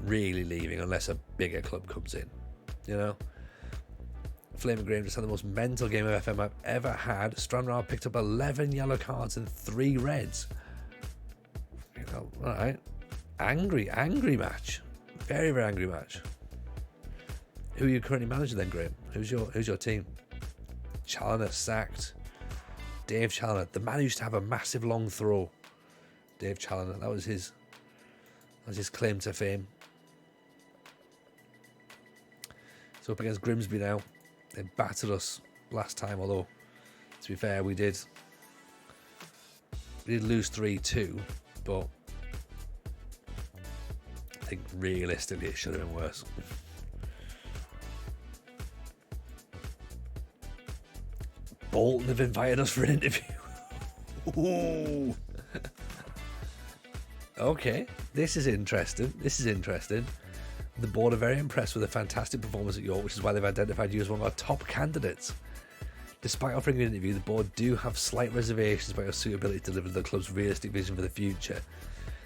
really leaving unless a bigger club comes in. Flaming Graham just had the most mental game of FM I've ever had. Stranraer picked up 11 yellow cards and 3 reds. All right. Angry match. Very, very angry match. Who are you currently managing then, Graham? Who's your team? Challoner sacked. Dave Challoner, the man who used to have a massive long throw. Dave Challoner, that was his claim to fame. So up against Grimsby now. They battered us last time, although, to be fair, we did lose 3-2, but I think realistically it should have been worse. Bolton have invited us for an interview. Ooh. Okay, this is interesting. The board are very impressed with a fantastic performance at York, which is why they've identified you as one of our top candidates. Despite offering an interview, the board do have slight reservations about your suitability to deliver the club's realistic vision for the future.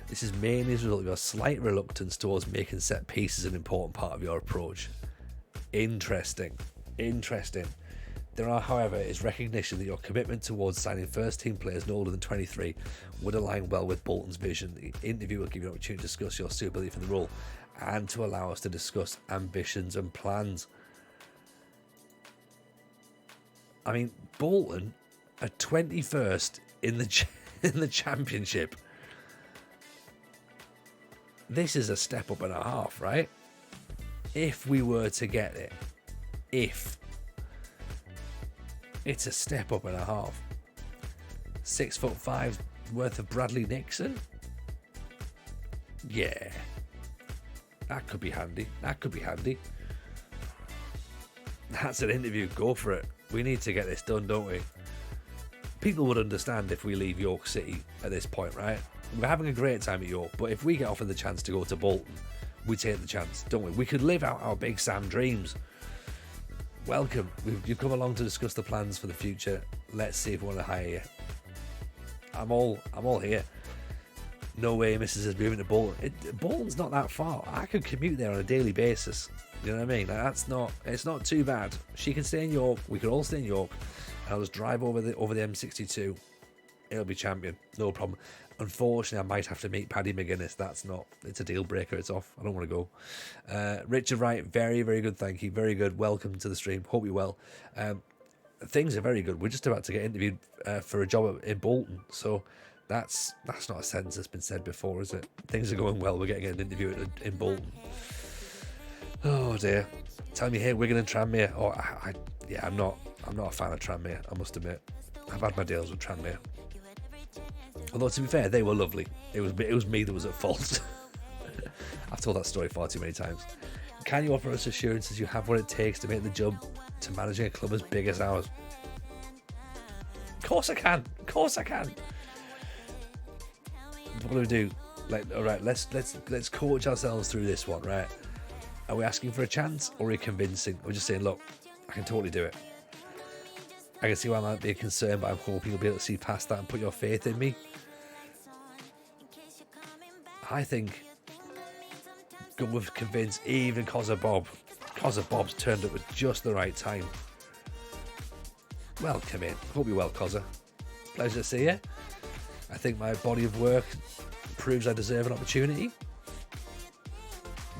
This is mainly as a result of your slight reluctance towards making set pieces an important part of your approach. Interesting. There are, however, is recognition that your commitment towards signing first team players no older than 23 would align well with Bolton's vision. The interview will give you an opportunity to discuss your suitability for the role and to allow us to discuss ambitions and plans. I mean, Bolton are 21st in the championship. This is a step up and a half, right? If we were to get it. It's a step up and a half. 6'5" worth of Bradley Nixon? Yeah. That could be handy. That's an interview. Go for it. We need to get this done, don't we? People would understand if we leave York City at this point, right? We're having a great time at York, but if we get offered the chance to go to Bolton, we take the chance, don't we? We could live out our Big Sam dreams. Welcome. You've come along to discuss the plans for the future. Let's see if we want to hire you. I'm all here. No way Mrs. is moving to Bolton. Bolton's not that far. I could commute there on a daily basis. You know what I mean? It's not too bad. She can stay in York. We could all stay in York. And I'll just drive over the M62. It'll be champion. No problem. Unfortunately, I might have to meet Paddy McGuinness. It's a deal breaker. It's off. I don't want to go. Richard Wright, very, very good. Thank you. Very good. Welcome to the stream. Hope you're well. Things are very good. We're just about to get interviewed for a job in Bolton. So that's not a sentence that's been said before, is it? Things are going well. We're getting an interview in Bolton. Oh dear. Tell me here, Wigan and Tranmere. Oh, I'm not a fan of Tranmere, I must admit. I've had my deals with Tranmere. Although, to be fair, they were lovely. It was me that was at fault. I've told that story far too many times. Can you offer us assurances you have what it takes to make the jump to managing a club as big as ours? Of course I can. What do we do? All right, let's coach ourselves through this one, right? Are we asking for a chance, or are we convincing? We're just saying, look, I can totally do it. I can see why I might be a concern, but I'm hoping you'll be able to see past that and put your faith in me. I think Go with convince even Cozza Bob. Cozza Bob's turned up at just the right time. Welcome in. Hope you're well, Cozza. Pleasure to see you. I think my body of work proves I deserve an opportunity.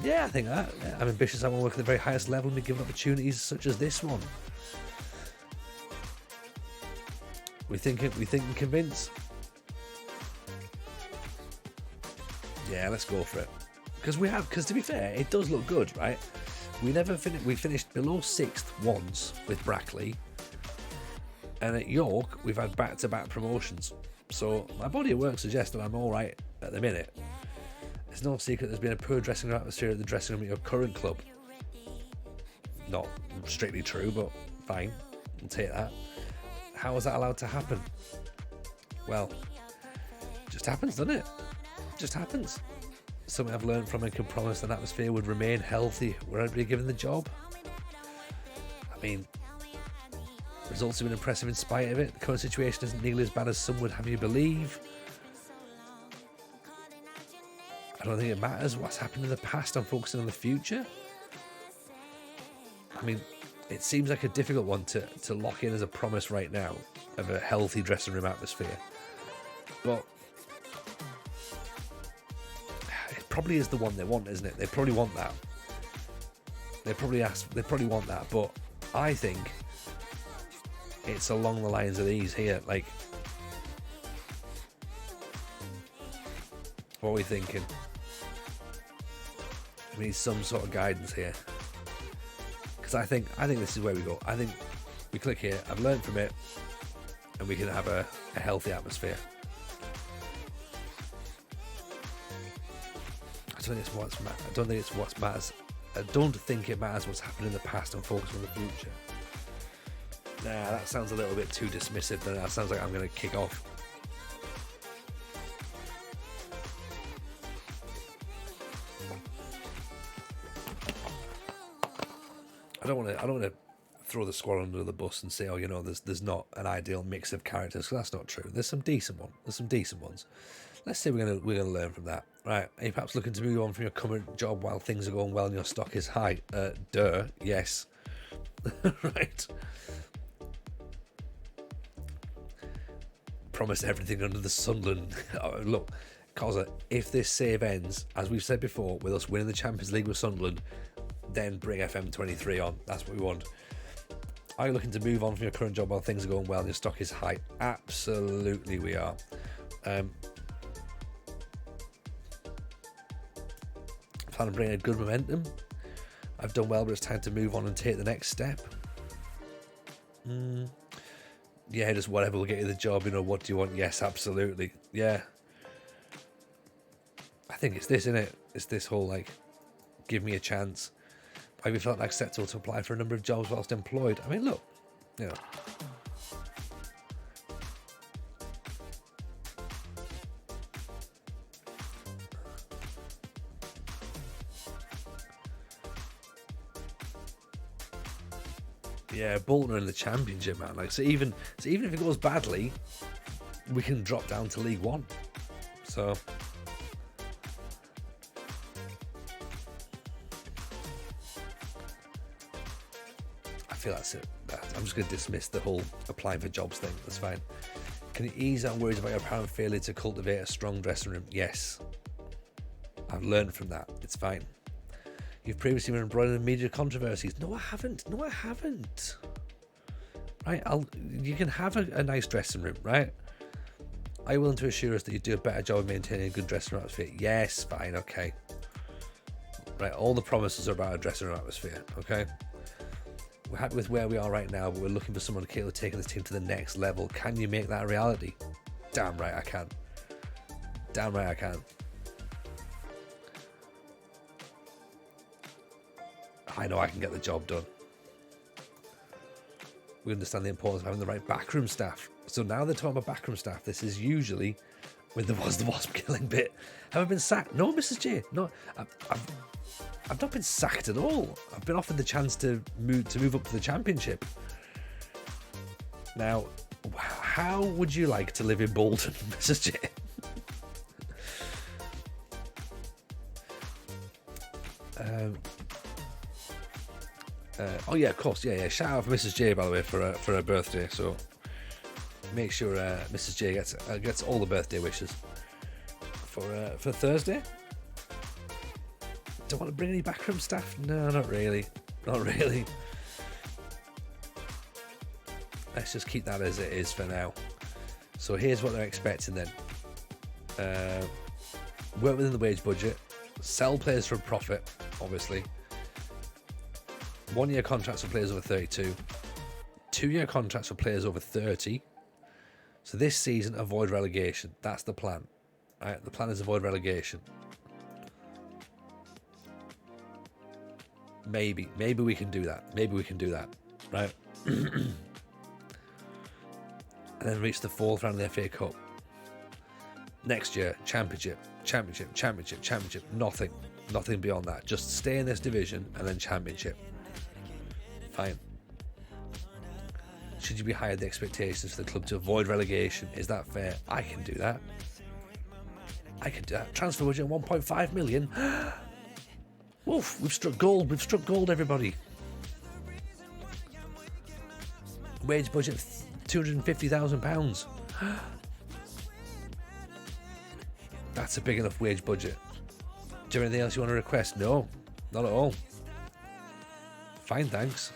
Yeah, I think that. Yeah, I'm ambitious. I want to work at the very highest level and be given opportunities such as this one. We think and convince. Yeah, let's go for it. Because to be fair, it does look good, right? We finished below 6th once with Brackley, and at York we've had back-to-back promotions. So my body of work suggests that I'm all right at the minute. It's no secret there's been a poor dressing room atmosphere at the dressing room at your current club. Not strictly true, but fine, we'll take that. How was that allowed to happen? Well, it just happens, doesn't it? It just happens. Something I've learned from and can promise an atmosphere would remain healthy were anybody given the job. I mean, results have been impressive in spite of it. The current situation isn't nearly as bad as some would have you believe. I don't think it matters what's happened in the past. I'm focusing on the future. I mean, it seems like a difficult one to lock in as a promise right now of a healthy dressing room atmosphere. But it probably is the one they want, isn't it? They probably want that. They probably want that. But I think it's along the lines of these here. Like, what are we thinking? We need some sort of guidance here. Because I think this is where we go. I think we click here. I've learned from it, and we can have a healthy atmosphere. I don't think it matters what's happened in the past and focus on the future. Nah, that sounds a little bit too dismissive. That sounds like I'm going to kick off. I don't want to throw the squad under the bus and say, oh, you know, there's not an ideal mix of characters, because that's not true. There's some decent ones. Let's say we're gonna learn from that. Right? Are you perhaps looking to move on from your current job while things are going well and your stock is high? Yes. Right. Promised everything under the Sunderland. Oh, look, Cozza, if this save ends, as we've said before, with us winning the Champions League with Sunderland, then bring FM23 on. That's what we want. Are you looking to move on from your current job while things are going well and your stock is high? Absolutely we are. Plan on bringing a good momentum. I've done well, but it's time to move on and take the next step. Yeah, just whatever will get you the job. You know, what do you want? Yes, absolutely. Yeah. I think it's this, isn't it? It's this whole, like, give me a chance. Have you felt acceptable to apply for a number of jobs whilst employed? I mean, look, you know. Yeah, Bolton are in the Championship, man. Like, so even if it goes badly, we can drop down to League One. So I feel that's it. I'm just going to dismiss the whole applying for jobs thing. That's fine. Can you ease out worries about your apparent failure to cultivate a strong dressing room? Yes. I've learned from that. It's fine. You've previously been embroiled in media controversies. No, I haven't. Right? You can have a nice dressing room, right? Are you willing to assure us that you do a better job of maintaining a good dressing room atmosphere? Yes, fine, okay. Right, all the promises are about a dressing room atmosphere, okay? We're happy with where we are right now, but we're looking for someone capable of taking this team to the next level. Can you make that a reality? Damn right I can. Damn right I can. I know I can get the job done. We understand the importance of having the right backroom staff. So now they're talking about backroom staff. This is usually when there was the wasp killing bit. Have I been sacked? No, Mrs. J. No, I've not been sacked at all. I've been offered the chance to move up to the Championship. Now, how would you like to live in Bolton, Mrs. J? Oh yeah, of course, yeah. Shout out for Mrs. J, by the way, for her birthday. So make sure Mrs. J gets all the birthday wishes for Thursday. Don't want to bring any backroom staff. No, not really. Let's just keep that as it is for now. So here's what they're expecting then. Work within the wage budget. Sell players for a profit, obviously. 1 year contracts for players over 32. 2 year contracts for players over 30. So this season, avoid relegation. That's the plan. Right? The plan is avoid relegation. Maybe we can do that. Right? And then reach the 4th round of the FA Cup. Next year, championship. Nothing beyond that. Just stay in this division and then championship. Fine. Should you be higher the expectations for the club to avoid relegation? Is that fair? I can do that. Transfer budget 1.5 million. Oof, we've struck gold, everybody. Wage budget £250,000. That's a big enough wage budget. Do you have anything else you want to request? No, not at all. Fine, thanks.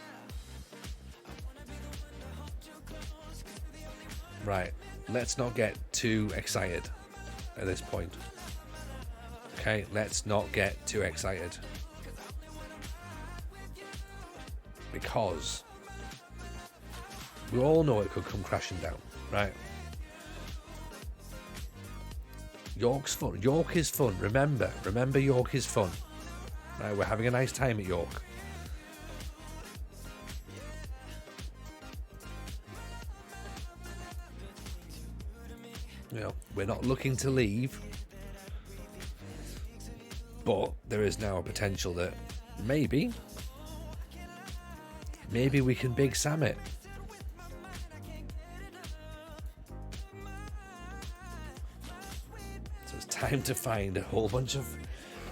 Right, let's not get too excited at this point. Okay, let's not get too excited. Because we all know it could come crashing down, right? York's fun. York is fun. Remember, York is fun. Right, we're having a nice time at York. You know, we're not looking to leave, but there is now a potential that maybe we can Big Sam it. So it's time to find a whole bunch of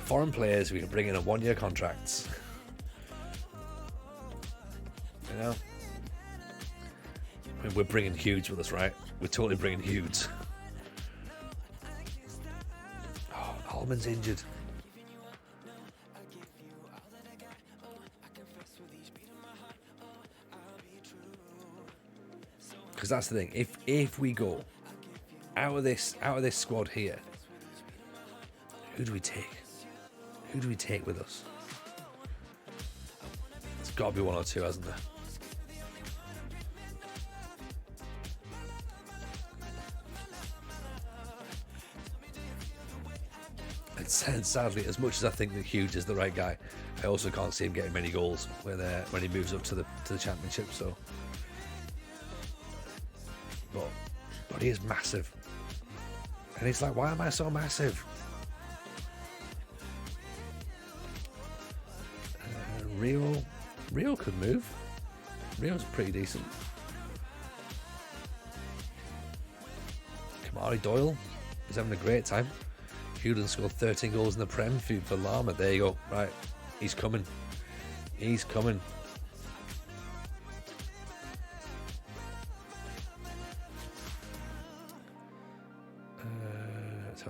foreign players we can bring in on 1 year contracts. You know? I mean, we're bringing Hughes with us, right? We're totally bringing Hughes. Oh, Allman's injured. Because that's the thing. If we go out of this squad here, who do we take? Who do we take with us? There's got to be one or two, hasn't there? And sadly, as much as I think that Hughes is the right guy, I also can't see him getting many goals when he moves up to the championship. So, but he is massive, and he's like, why am I so massive? Rio could move. Rio's pretty decent. Kamari Doyle is having a great time. Hewden scored 13 goals in the Prem for Lama. There you go. Right, he's coming.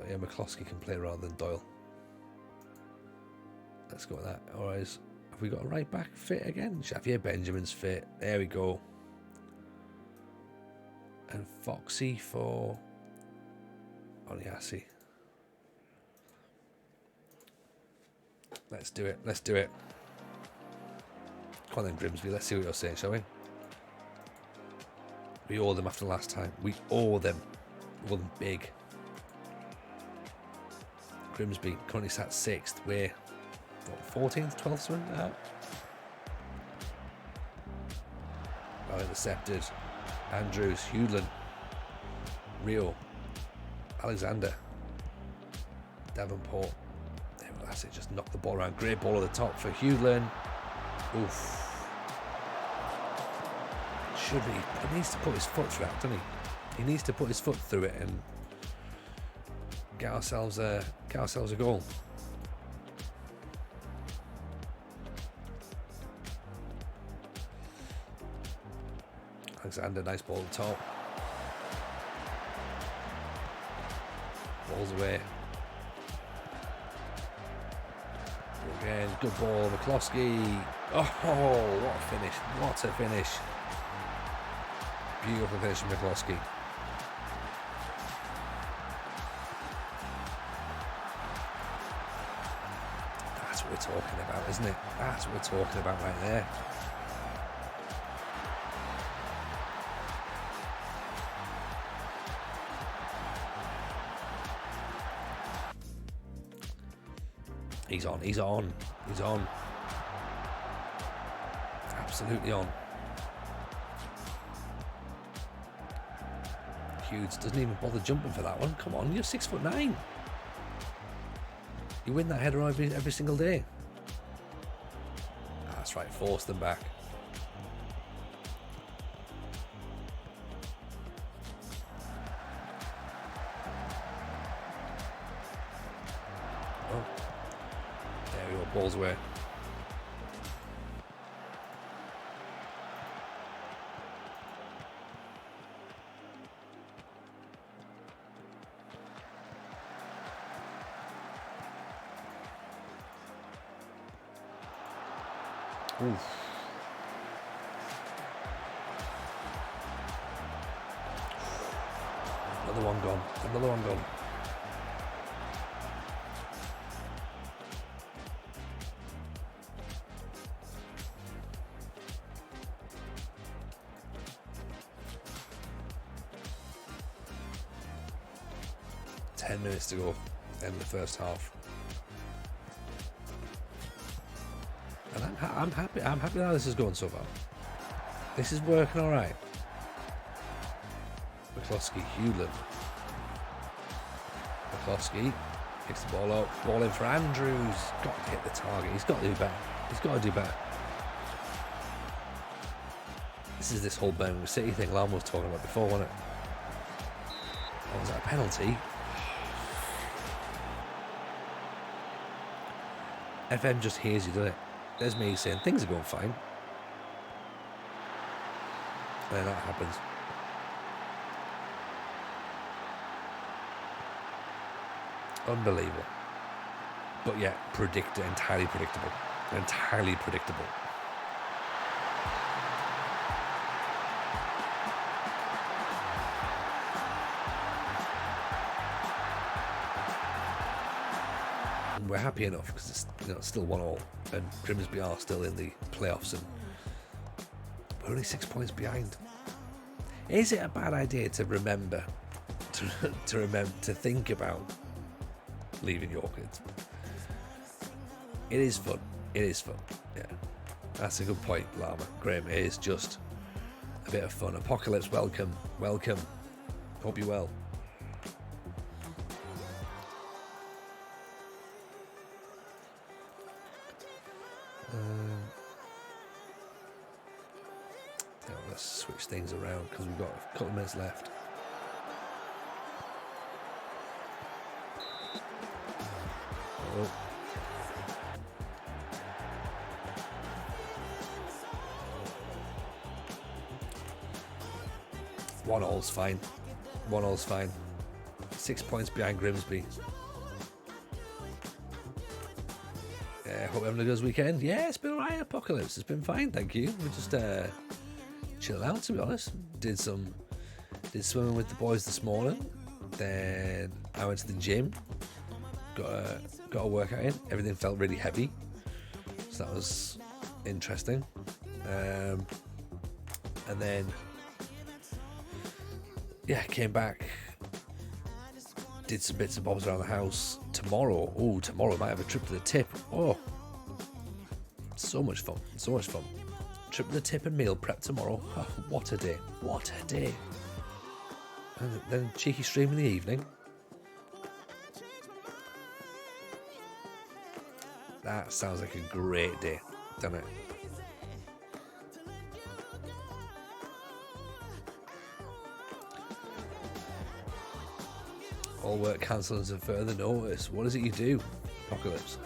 Yeah, McCloskey can play rather than Doyle. Let's go with that. Alright, have we got a right back fit again? Xavier Benjamin's fit. There we go. And Foxy for Oniasi. Let's do it. Come on then, Grimsby. Let's see what you're saying, shall we? We owe them after last time. We owe them. We owe them big. Grimsby currently sat 6th. We're 14th, 12th, something like that. Well intercepted. Andrews, Hewlin, Rio, Alexander, Davenport. That's it, just knock the ball around. Great ball at the top for Hewlin. Oof. He needs to put his foot through that, doesn't he? He needs to put his foot through it and get ourselves a goal. Alexander, nice ball at the top. Ball's away. Again, good ball, McCloskey. Oh, what a finish. What a finish. Beautiful finish from McCloskey. That's what we're talking about, isn't it? That's what we're talking about right there. He's on, he's on, he's on. Absolutely on. Hughes doesn't even bother jumping for that one. Come on, you're 6'9". You win that header every single day. That's right, force them back. Oh, there we go, ball's away. Oof. Another one gone. Another one gone. Ten minutes to go. End of the first half. And I'm happy. I'm happy how this is going so far. This is working all right. McCloskey, Hewland. McCloskey picks the ball up. Ball in for Andrews. Got to hit the target. He's got to do better. He's got to do better. This is this whole Birmingham City thing Lam was talking about before, wasn't it? Oh, was that a penalty? FM just hears you, doesn't it? There's me saying things are going fine. And then that happens. Unbelievable. But yeah, entirely predictable. Entirely predictable. We're happy enough because it's still 1-1, and Grimsby are still in the playoffs, and we're only 6 points behind. Is it a bad idea to remember to think about leaving York? It is fun. It is fun. Yeah, that's a good point, Lama. Graham, it is just a bit of fun. Apocalypse, welcome. Hope you're well. Let's switch things around because we've got a couple of minutes left. Oh. One all's fine. 1-all's fine. 6 points behind Grimsby. Hope you're having a good weekend. Yeah, it's been alright, Apocalypse. It's been fine, thank you. We just chilled out, to be honest. Did swimming with the boys this morning. Then I went to the gym. Got a workout in. Everything felt really heavy, so that was interesting. And then came back. Did some bits and bobs around the house. Tomorrow I might have a trip to the Tip. Oh, so much fun. Trip to the Tip and meal prep tomorrow. Oh, what a day. And then cheeky stream in the evening. That sounds like a great day, doesn't it? All work cancelled until further notice. What is it you do, Apocalypse?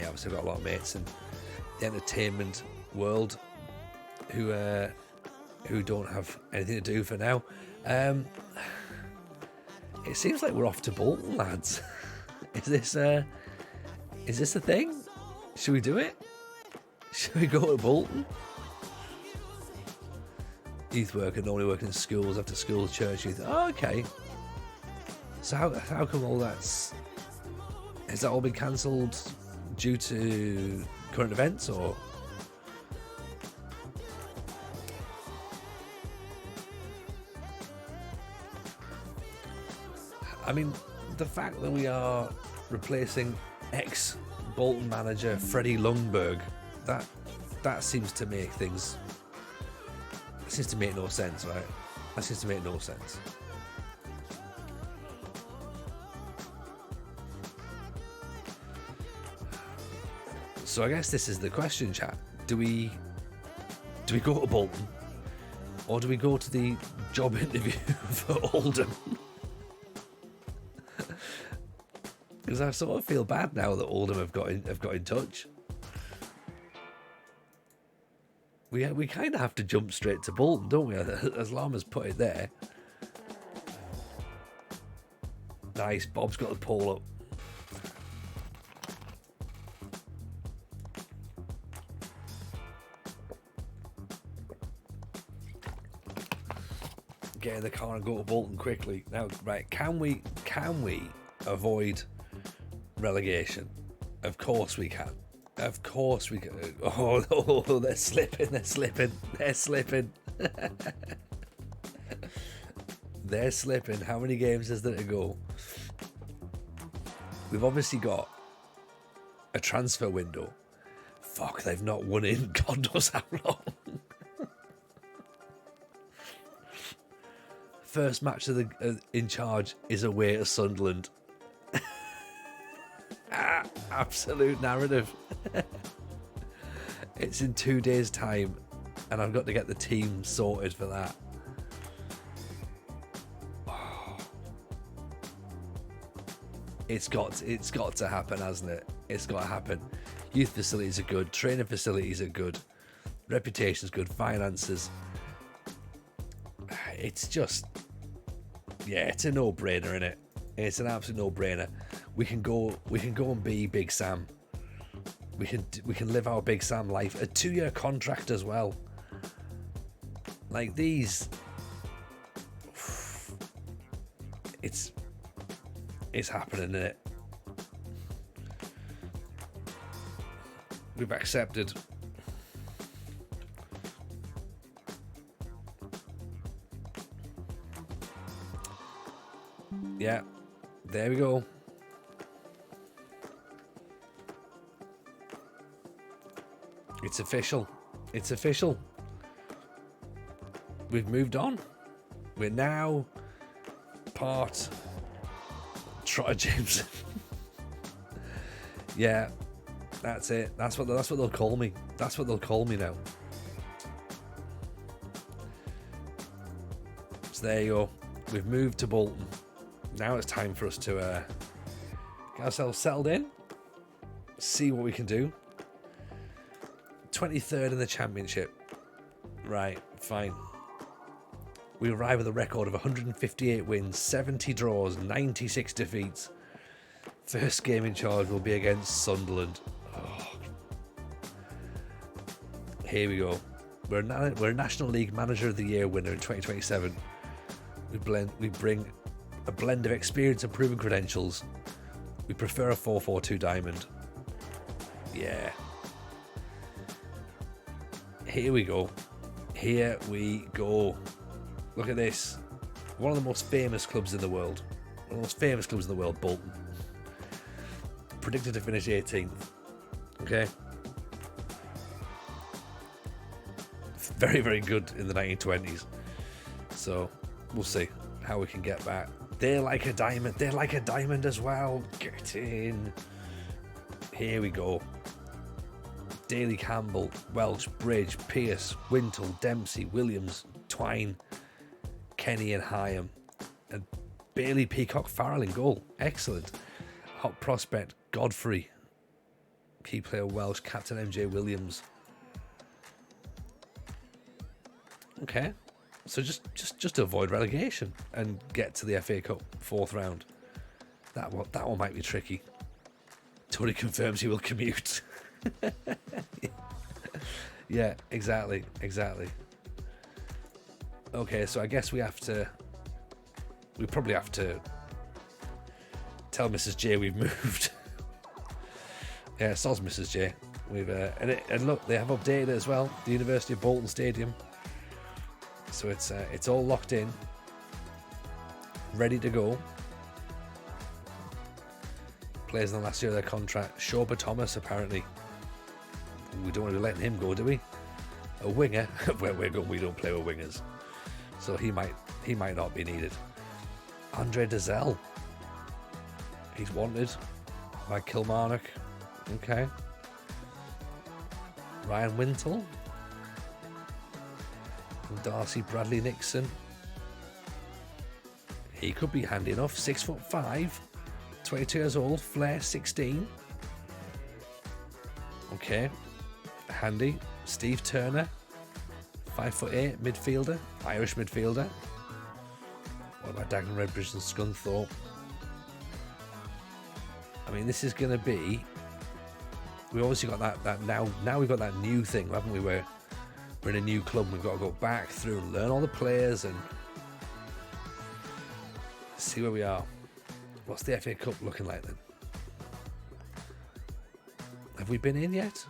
yeah, obviously I've got a lot of mates in the entertainment world who don't have anything to do for now. It seems like we're off to Bolton, lads. Is this a thing? Should we do it? Should we go to Bolton? Youth worker, normally working in schools, after school, church youth. Oh, okay. So how come all that's... Has that all been cancelled due to current events, or...? I mean, the fact that we are replacing ex-Bolton manager Freddie Ljungberg, that seems to make things... That seems to make no sense, right? That seems to make no sense. So I guess this is the question, chat. Do we go to Bolton, or do we go to the job interview for Oldham? Because I sort of feel bad now that Oldham have got in touch. We kind of have to jump straight to Bolton, don't we? As Llama's put it there. Nice, Bob's got the pole up. Get in the car and go to Bolton quickly. Now, right, can we avoid relegation? Of course we can. Of course we can. Oh, they're slipping. They're slipping. They're slipping. How many games is there to go? We've obviously got a transfer window. Fuck, they've not won in God knows how long. First match of the in charge is away at Sunderland. Absolute narrative. It's in 2 days' time, and I've got to get the team sorted for that. Oh. It's got to happen, hasn't it? It's got to happen. Youth facilities are good. Training facilities are good. Reputation's good. Finances. It's just, yeah, it's a no-brainer, isn't it? It's an absolute no-brainer. We can go and be Big Sam. We can live our Big Sam life. A 2-year contract as well. Like these, it's happening, isn't it? We've accepted. Yeah, there we go. It's official. It's official. We've moved on. We're now part Trotter Jameson. Yeah, that's it. That's what they'll call me. That's what they'll call me now. So there you go. We've moved to Bolton. Now it's time for us to get ourselves settled in, see what we can do. 23rd in the championship. Right, fine. We arrive with a record of 158 wins, 70 draws, 96 defeats. First game in charge will be against Sunderland. Oh. Here we go. We're a National League Manager of the Year winner in 2027. We bring a blend of experience and proven credentials. We prefer a 4-4-2 diamond. Yeah. Here we go. Here we go. Look at this. One of the most famous clubs in the world. One of the most famous clubs in the world, Bolton. Predicted to finish 18th. Okay. Very, very good in the 1920s. So, we'll see how we can get back. They're like a diamond. They're like a diamond as well. Get in. Here we go. Daly, Campbell, Welch, Bridge, Pearce, Wintle, Dempsey, Williams, Twine, Kenny and Hyam. And Bailey, Peacock, Farrell in goal. Excellent. Hot prospect, Godfrey. Key player Welsh, captain MJ Williams. Okay, so just avoid relegation and get to the FA Cup 4th round. That one might be tricky. Tony confirms he will commute. Yeah, exactly. Okay, so I guess we probably have to tell Mrs. J we've moved. Yeah, soz Mrs. J. We've and look, they have updated it as well. The University of Bolton Stadium. So it's all locked in, ready to go. Players in the last year of their contract. Shoba Thomas, apparently. We don't want to be letting him go, do we? A winger. Where we're going, we don't play with wingers, so he might not be needed. Andre Dazelle. He's wanted by Kilmarnock. Okay. Ryan Wintle. Darcy Bradley Nixon. He could be handy enough. 6'5", 22 years old. Flair 16. Okay. Handy. Steve Turner. 5'8", midfielder. Irish midfielder. What about Dagenham, Redbridge and Scunthorpe? I mean, this is going to be... We obviously got that now we've got that new thing, haven't we, where we're in a new club and we've got to go back through and learn all the players and see where we are. What's the FA Cup looking like then? Have we been in yet?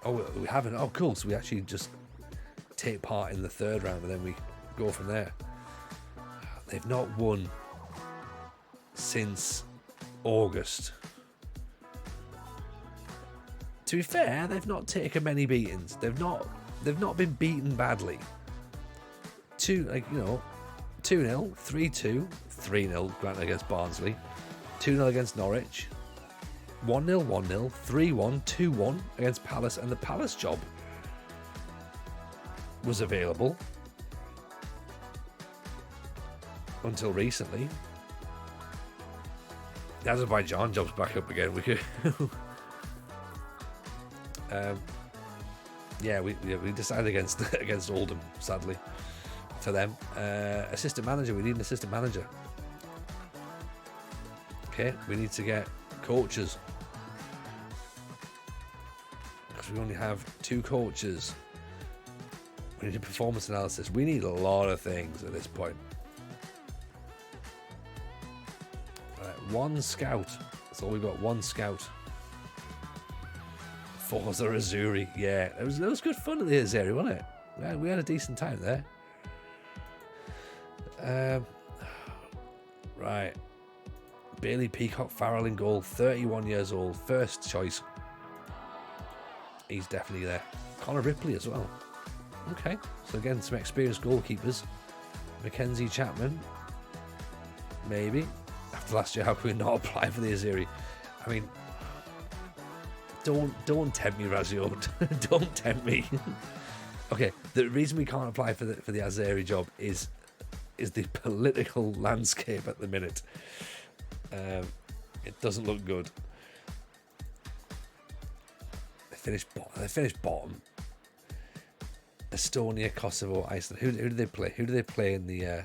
Oh, we haven't. Oh, cool. So we actually just take part in the 3rd round and then we go from there. They've not won since August. To be fair, they've not taken many beatings. They've not been beaten badly. 2-0, 3-2, 3-0, granted against Barnsley, 2-0 against Norwich, 1-0, 1-0, 3-1, 2-1 against Palace, and the Palace job was available until recently. The Azerbaijan job's back up again. We could. We decided against Oldham, sadly, for them. Assistant manager, we need an assistant manager. Okay, we need to get coaches. Because we only have 2 coaches. We need a performance analysis. We need a lot of things at this point. Right, 1 scout. That's all we've got, 1 scout. Forza Azzurri, yeah, it was good fun at the Azzurri, wasn't it? Yeah, we had a decent time there. Right, Bailey Peacock Farrell in goal, 31 years old, first choice. He's definitely there. Connor Ripley as well. Okay, so again, some experienced goalkeepers. Mackenzie Chapman, maybe. After last year, how can we not apply for the Azzurri? I mean, don't tempt me, Razio. Don't tempt me. Okay, the reason we can't apply for the Azzurri job is the political landscape at the minute. It doesn't look good. They finished bottom. Estonia, Kosovo, Iceland. Who do they play? Who do they play in the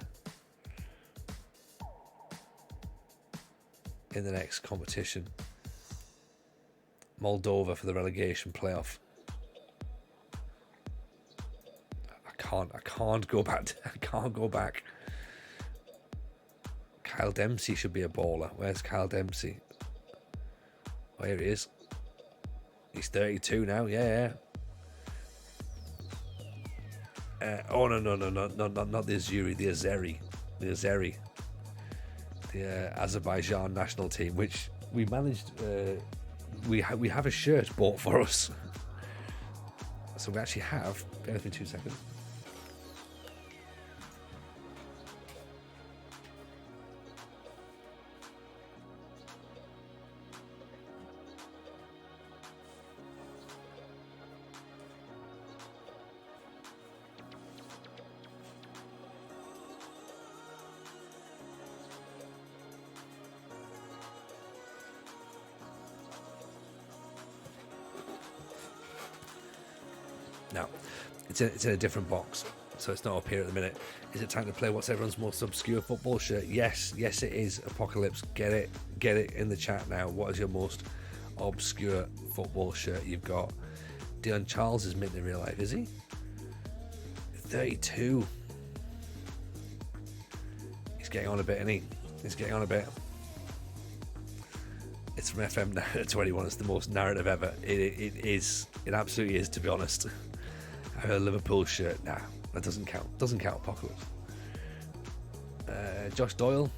next competition? Moldova for the relegation playoff. I can't go back. I can't go back. Kyle Dempsey should be a baller. Where's Kyle Dempsey? Oh, here he is. He's 32 now. Yeah. No, not the Azzurri, the Azzurri, the Azerbaijan national team, which we managed. We have a shirt bought for us, so we actually have. Bear with me 2 seconds. Now, it's in a different box, so it's not up here at the minute. Is it time to play what's everyone's most obscure football shirt? Yes, it is. Apocalypse, get it in the chat now. What is your most obscure football shirt you've got? Dion Charles is mint in real life, is he? 32. He's getting on a bit, isn't he? He's getting on a bit. It's from FM 21. It's the most narrative ever. It is. It absolutely is, to be honest. I have a Liverpool shirt. Nah, that doesn't count. Doesn't count. Apocalypse. Josh Doyle.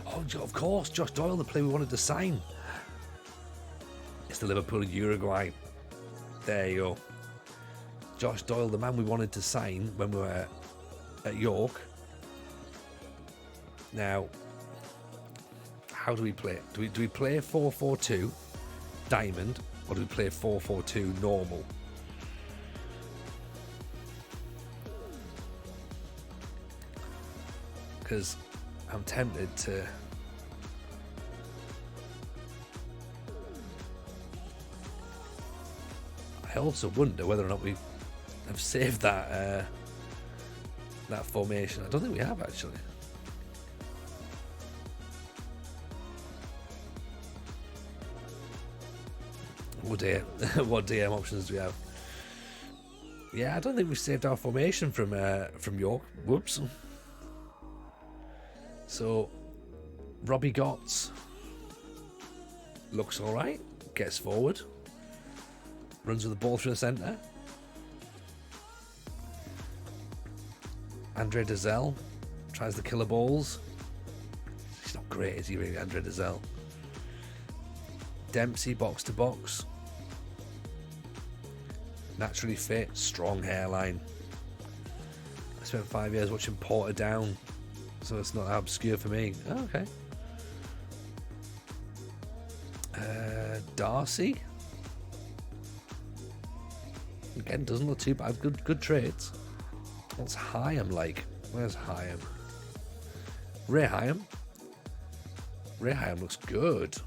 Oh, of course, Josh Doyle, the player we wanted to sign. It's the Liverpool Uruguay. There you go. Josh Doyle, the man we wanted to sign when we were at York. Now, how do we play it? Do we play 4-4-2 diamond, or do we play 4-4-2 normal? Because I'm tempted to I also wonder whether or not we have saved that that formation. I don't think we have, actually. Oh dear. What DM options do we have? Yeah, I don't think we've saved our formation from York. Whoops. So, Robbie Gotts looks alright, gets forward, runs with the ball through the centre. Andre Dazelle tries the killer balls. He's not great, is he really, Andre Dazelle? Dempsey, box to box. Naturally fit, strong hairline. I spent 5 years watching Portadown, so it's not obscure for me. Oh, okay. Darcy. Again, doesn't look too bad. Good traits. What's Hyam like? Where's Hyam? Ray Hyam. Ray Hyam looks good.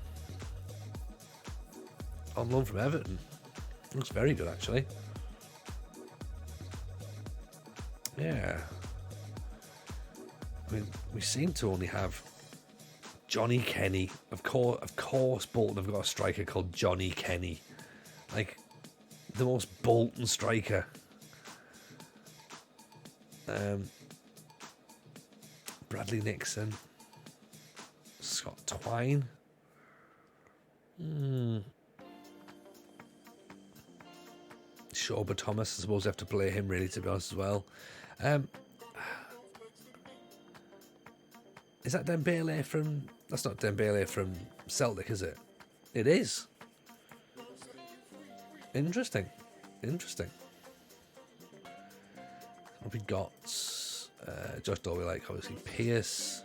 On loan from Everton. Looks very good, actually. Yeah. I mean, we seem to only have Johnny Kenny. Of course, Bolton have got a striker called Johnny Kenny. Like, the most Bolton striker. Bradley Nixon. Scott Twine. Shorba Thomas, I suppose I have to play him, really, to be honest, as well. Is that Dembele from... That's not Dembele from Celtic, is it? It is. Interesting. What have we got? Josh Dolby, like, obviously. Pierce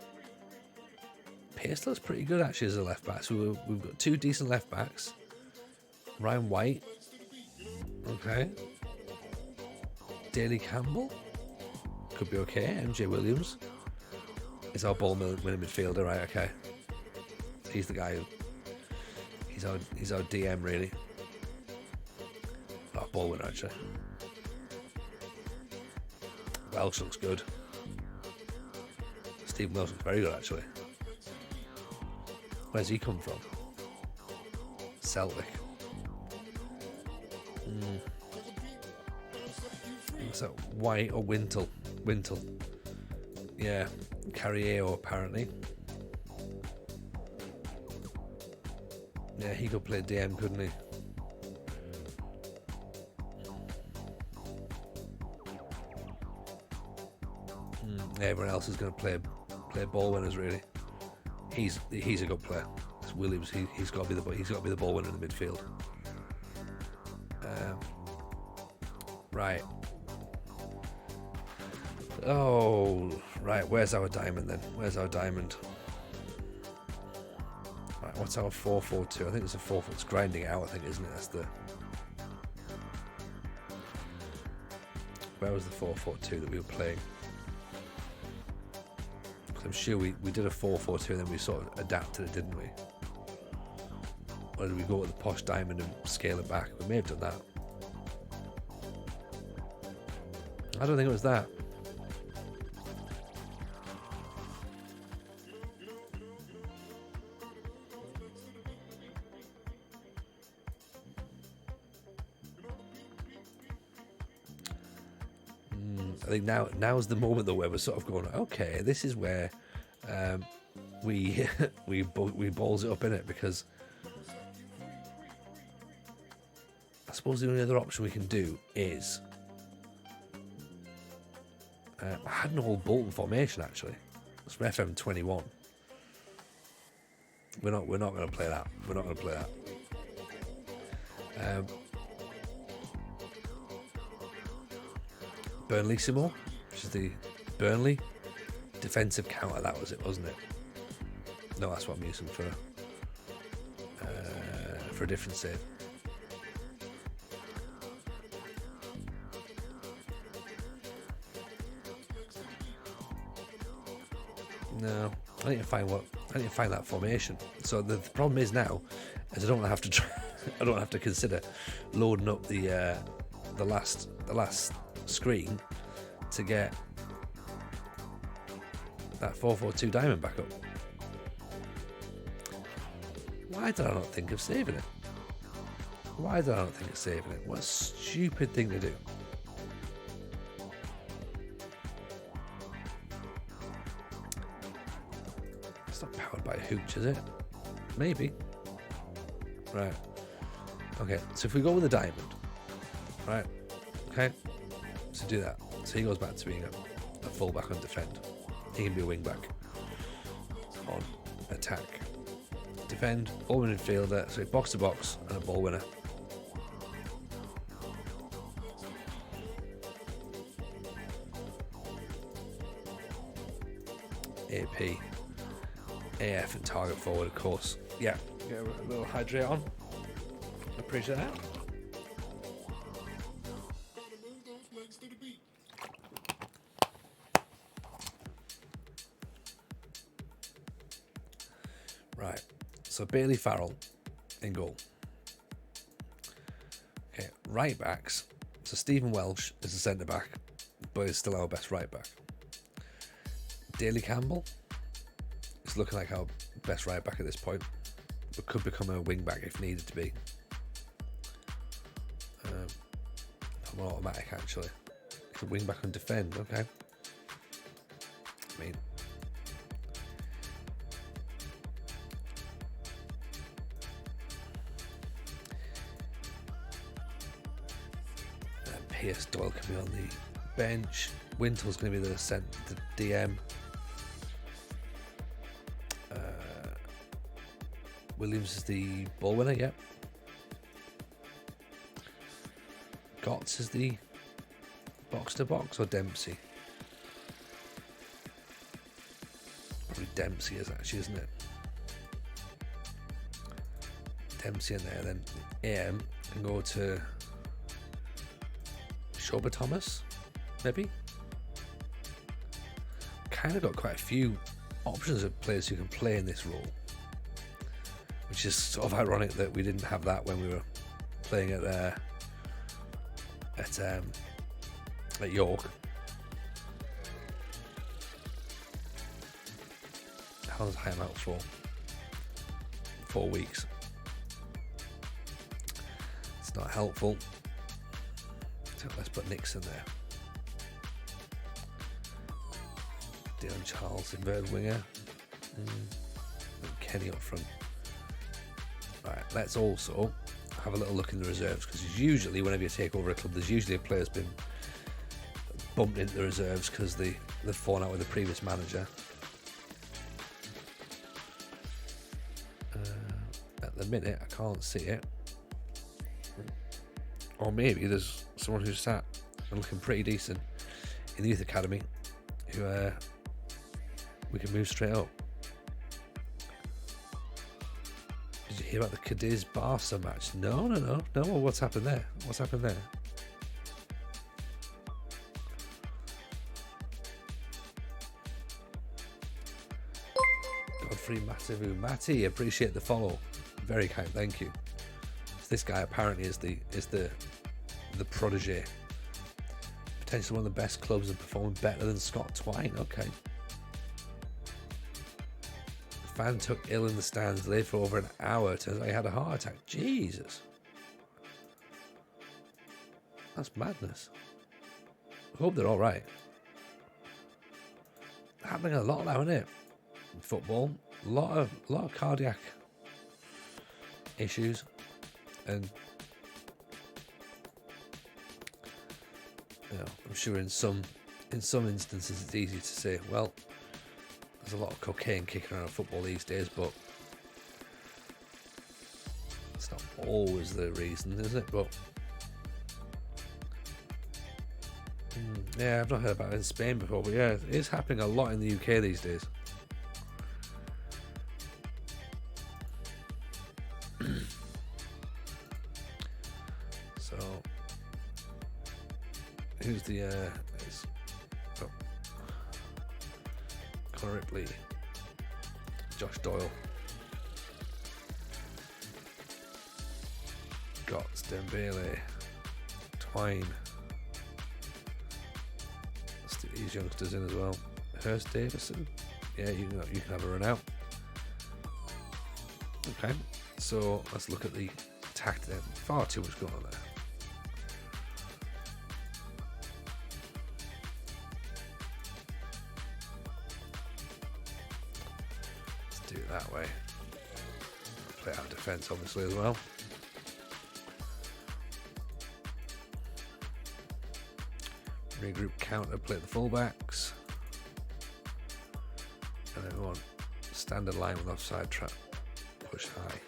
looks pretty good, actually, as a left back. So we've got two decent left backs. Ryan White. Okay. Daley Campbell. Could be okay. MJ Williams. Is our ball winning midfielder, right? Okay. He's the guy who... He's our DM, really. Our ball winner, actually. Welsh looks good. Stephen Welsh looks very good, actually. Where's he come from? Celtic. So White or Wintle? Wintle. Yeah. Carriero, apparently. Yeah, he could play DM, couldn't he? Everyone else is going to play ball winners, really. He's a good player. It's Williams. He's got to be the ball winner in the midfield. Right. Oh, right. Where's our diamond then? Where's our diamond? Right. What's our 4-4-2? I think it's a 4-4. It's grinding it out, I think, isn't it? That's the. Where was the 4-4-2 that we were playing? I'm sure we did a 4-4-2 and then we sort of adapted it, didn't we? Or did we go with the posh diamond and scale it back? We may have done that. I don't think it was that. I think now's the moment though where we're sort of going, okay, this is where we we balls it up in it, because I suppose the only other option we can do is I had an old Bolton formation actually. It's from FM21. We're not going to play that. We're not going to play that. Burnley-simo, which is the Burnley defensive counter. That was it, wasn't it? No, that's what I'm using for a different save. No, I need to find that formation. So the problem is now, is I don't have to try. I don't have to consider loading up the last screen to get that 4-4-2 diamond back up. Why did I not think of saving it? What a stupid thing to do. It's not powered by a hooch, is it? Maybe. Right. Okay, so if we go with the diamond, right? Okay, so do that. So he goes back to being a fullback on defend. He can be a wing back on attack. Defend, ball midfielder, so box to box and a ball winner. AP, AF and target forward, of course. Yeah, get a little hydrate on. Appreciate that. Right, so Bailey Farrell in goal. Okay, right backs. So Stephen Welsh is a centre back, but is still our best right back. Daley Campbell is looking like our best right back at this point, but could become a wing back if needed to be. I'm automatic actually. Could wing back and defend, okay. I mean, Pierce Doyle can be on the bench. Wintel's going to be the DM. Williams is the ball winner, yep. Gotts is the box to box, or Dempsey? Probably Dempsey is actually, isn't it? Dempsey in there, then AM and go to Shoba Thomas, maybe? Kind of got quite a few options of players who can play in this role, which is sort of ironic that we didn't have that when we were playing at York. How long was I out for? 4 weeks. It's not helpful. So let's put Nixon there. Dylan Charles, inverted winger. And Kenny up front. Right, let's also have a little look in the reserves, because usually whenever you take over a club, there's usually a player's been bumped into the reserves because they've fallen out with the previous manager. At the minute, I can't see it. Or maybe there's someone who's sat and looking pretty decent in the youth academy who we can move straight up. Did you hear about the Cadiz Barca match? No. What's happened there? Godfrey Matavu. Matty, appreciate the follow. Very kind, thank you. So this guy apparently is the protege potentially one of the best clubs and performing better than Scott Twine. Okay. The fan took ill in the stands, lay for over an hour. Turns out he had a heart attack. Jesus. That's madness. I hope they're all right. Happening a lot now, isn't it? In football, a lot of cardiac issues, and I'm sure in some instances it's easy to say, well, there's a lot of cocaine kicking around football these days, but it's not always the reason, is it? But yeah, I've not heard about it in Spain before, but yeah, it is happening a lot in the UK these days. So, who's the Conor Ripley, Josh Doyle, Gotts, Dembele, Twine. These youngsters in as well. Hurst Davison. Yeah, you can have a run out. Okay, so let's look at the attack then. Far too much going on there. Let's do it that way. Play out defence obviously as well. Regroup counter, play the fullbacks, and then we want standard line with offside trap, push high.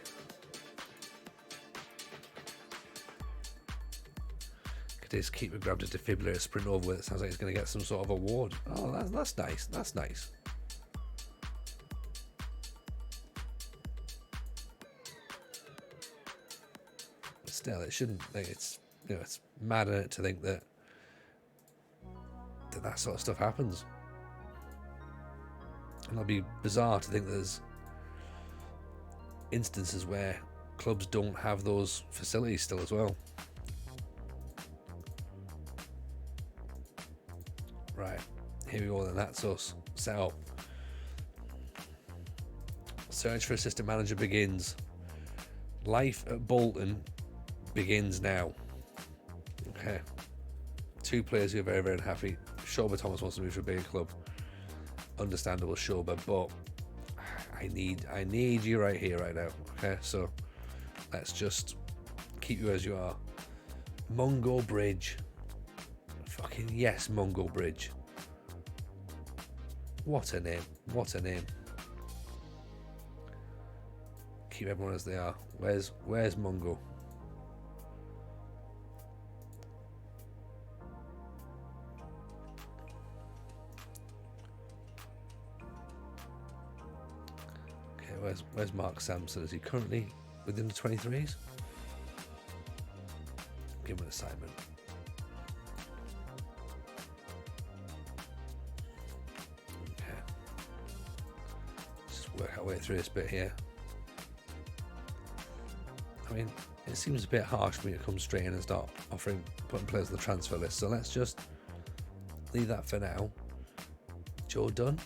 Cadiz keeper grabbed his defibrillator, sprint over with it. Sounds like he's going to get some sort of award. Oh, that's nice. That's nice. But still, it shouldn't. Like, it's it's mad in it to think that sort of stuff happens. And it'll be bizarre to think there's instances where clubs don't have those facilities still as well. Right, here we go then, that's us set up. Search for assistant manager begins. Life at Bolton begins now. Okay. 2 players who are very, very unhappy. Shoba Thomas wants to move to a bigger club. Understandable, Shoba, but I need you right here, right now. Okay, so let's just keep you as you are. Mungo Bridge. Fucking yes, Mungo Bridge. What a name. What a name. Keep everyone as they are. Where's Mungo? Where's Mark Sampson? Is he currently within the 23s? Give him an assignment. Okay. Let's just work our way through this bit here. I mean, it seems a bit harsh for me to come straight in and start putting players on the transfer list. So let's just leave that for now. Joe Dunn.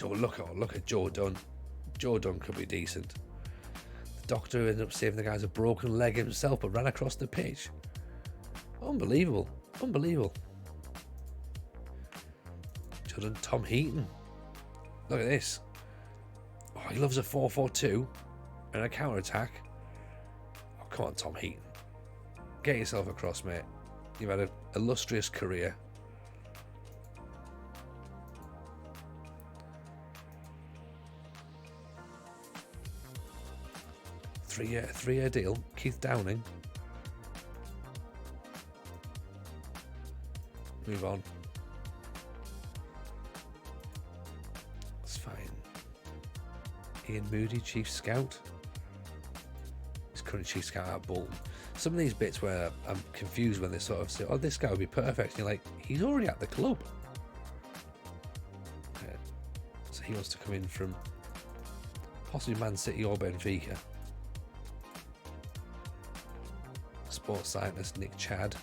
Look at Joe Dunn. Joe Dunn could be decent. The doctor ended up saving the guy's a broken leg himself, but ran across the pitch. Unbelievable. Unbelievable. Joe Dunn, Tom Heaton. Look at this. Oh, he loves a 4-4-2 and a counter-attack. Oh, come on, Tom Heaton. Get yourself across, mate. You've had an illustrious career. Three-year deal. Keith Downing. Move on. It's fine. Ian Moody, Chief Scout. He's current Chief Scout at Bolton. Some of these bits where I'm confused when they sort of say, oh, this guy would be perfect. And you're like, he's already at the club. Okay. So he wants to come in from possibly Man City or Benfica. Sports scientist Nick Chad.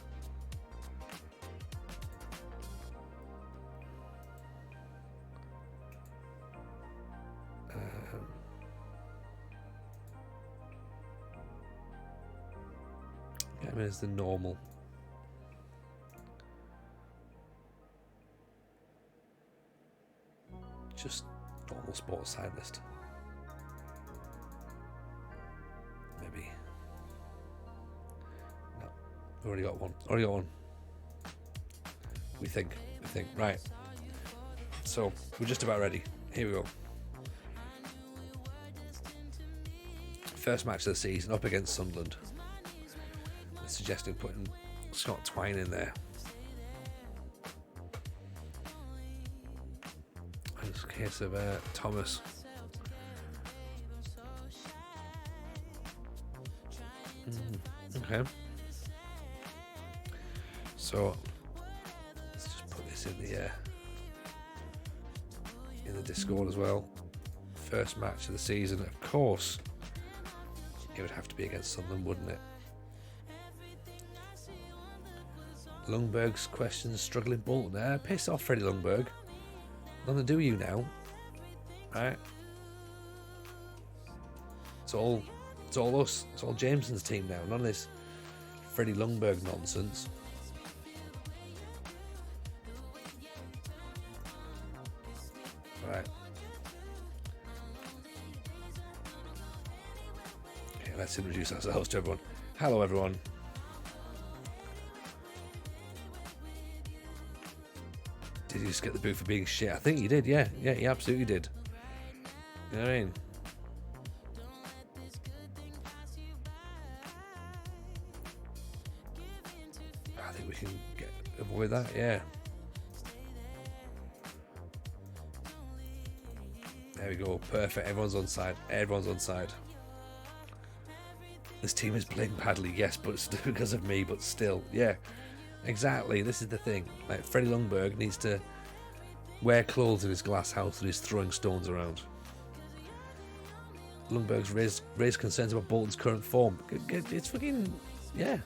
Get him as the normal. Just normal sports side list. Maybe. No, we've already got one. Already got one. We think. Right. So we're just about ready. Here we go. First match of the season up against Sunderland. They're suggesting putting Scott Twine in there. It's a case of Thomas. Okay. So let's just put this in the Discord as well. First match of the season, of course. It would have to be against Sunderland, wouldn't it? Lundberg's questions, struggling Bolton. Piss off, Freddie Lundberg. Nothing to do with you now. Right? It's all us. It's all Jameson's team now. None of this Freddie Lundberg nonsense. Right. Okay, let's introduce ourselves to everyone. Hello, everyone. Did you just get the boot for being shit? I think you did, yeah. Yeah, you absolutely did. You know what I mean? I think we can avoid that, yeah. There we go, perfect. Everyone's on side. Everyone's on side. This team is playing badly, yes, but it's because of me, but still, yeah. Exactly, this is the thing. Like, Freddie Lundberg needs to wear clothes in his glass house and he's throwing stones around. Lundberg's raised concerns about Bolton's current form. It's fucking, yeah.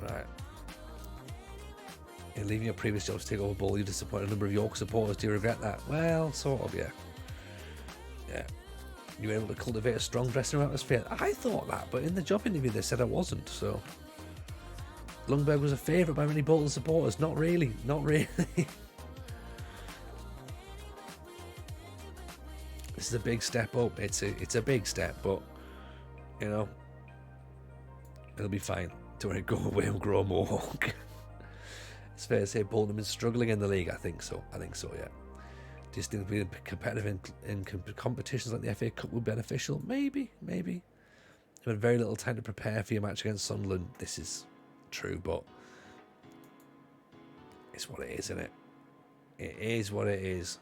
Right. In leaving your previous job to take over Ball, you disappointed a number of York supporters. Do you regret that? Well, sort of, yeah. Yeah. You were able to cultivate a strong dressing room atmosphere. I thought that, but in the job interview they said I wasn't, so. Lundberg was a favourite by many Bolton supporters. Not really. Not really. This is a big step up. It's a big step, but, you know, it'll be fine. Don't worry, go away and grow more. It's fair to say Bolton have been struggling in the league. I think so, yeah. Do you think being competitive in competitions like the FA Cup would be beneficial? Maybe. You had very little time to prepare for your match against Sunderland. This is true, but it's what it is, isn't it? It is what it is.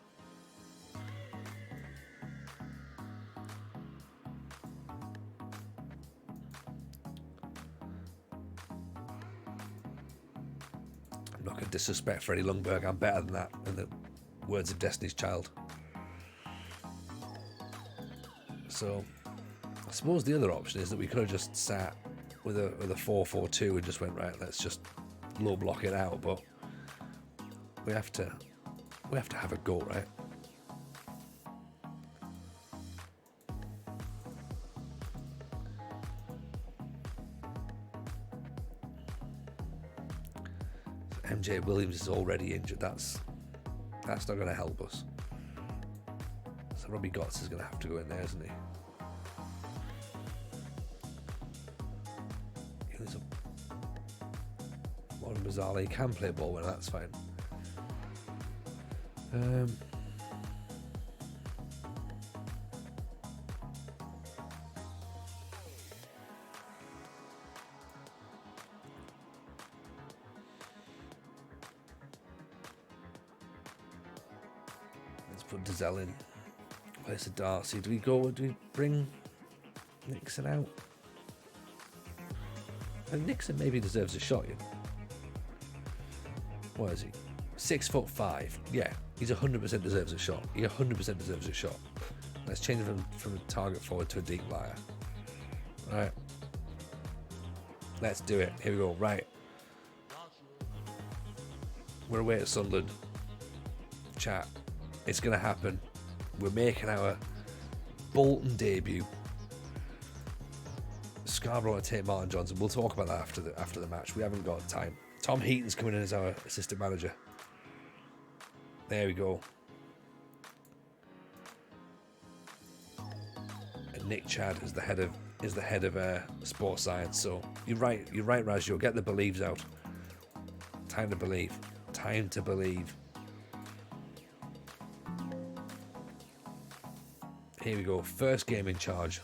I'm not going to disrespect Freddie Lundberg. I'm better than that, in the words of Destiny's Child. So, I suppose the other option is that we could have just sat with a 4-4-2 and just went, right, let's just low block it out. But we have to have a go, right? MJ Williams is already injured. That's not going to help us. So Robbie Gotts is going to have to go in there, isn't he? There's a Warren Mazzali can play ball winner. That's fine. Let's put Dazelle in. Place of Darcy. Do we bring Nixon out? And Nixon maybe deserves a shot, you know. What is he? 6'5". Yeah, he's 100% deserves a shot. He 100% deserves a shot. Let's change him from a target forward to a deep liar. Right. Let's do it. Here we go. Right. We're away at Sunderland. Chat. It's going to happen. We're making our Bolton debut. Scarborough to take Martin Johnson. We'll talk about that after the match. We haven't got time. Tom Heaton's coming in as our assistant manager. There we go. And Nick Chad is the head of sports science. So you're right, Razio. Get the believes out. Time to believe. Time to believe. Here we go. First game in charge.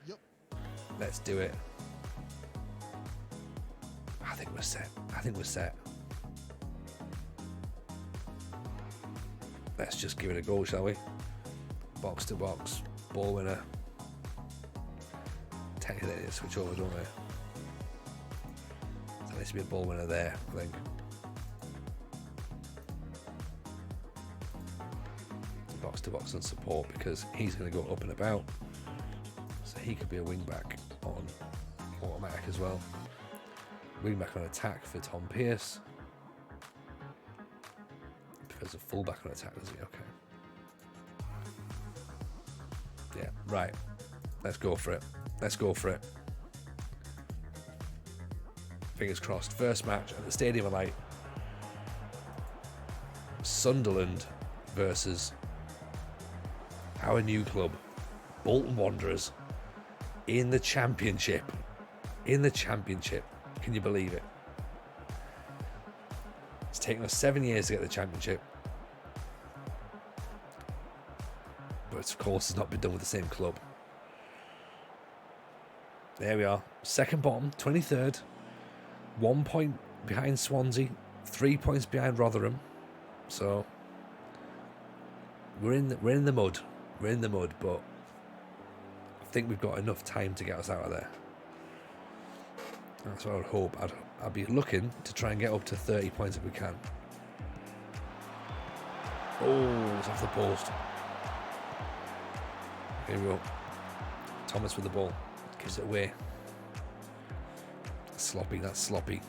Yep. Let's do it. I think we're set. Let's just give it a go, shall we? Box to box. Ball winner. Technically, they need to switch over, don't they? So there needs to be a ball winner there, I think. Box to box and support, because he's going to go up and about. So he could be a wing back on automatic as well. Wing back on attack for Tom Pearce. There's a full back on attack, does he? Okay. Yeah, right. Let's go for it. Fingers crossed. First match at the Stadium of Light. Sunderland versus our new club, Bolton Wanderers, in the Championship. Can you believe it? It's taken us 7 years to get the Championship. But of course it's not been done with the same club. There we are. Second bottom, 23rd. 1 point behind Swansea. 3 points behind Rotherham. So we're in the mud. We're in the mud, but I think we've got enough time to get us out of there. That's what I would hope. I'd be looking to try and get up to 30 points if we can. Oh, it's off the post. Here we go. Thomas with the ball. Gives it away. Sloppy, that's sloppy.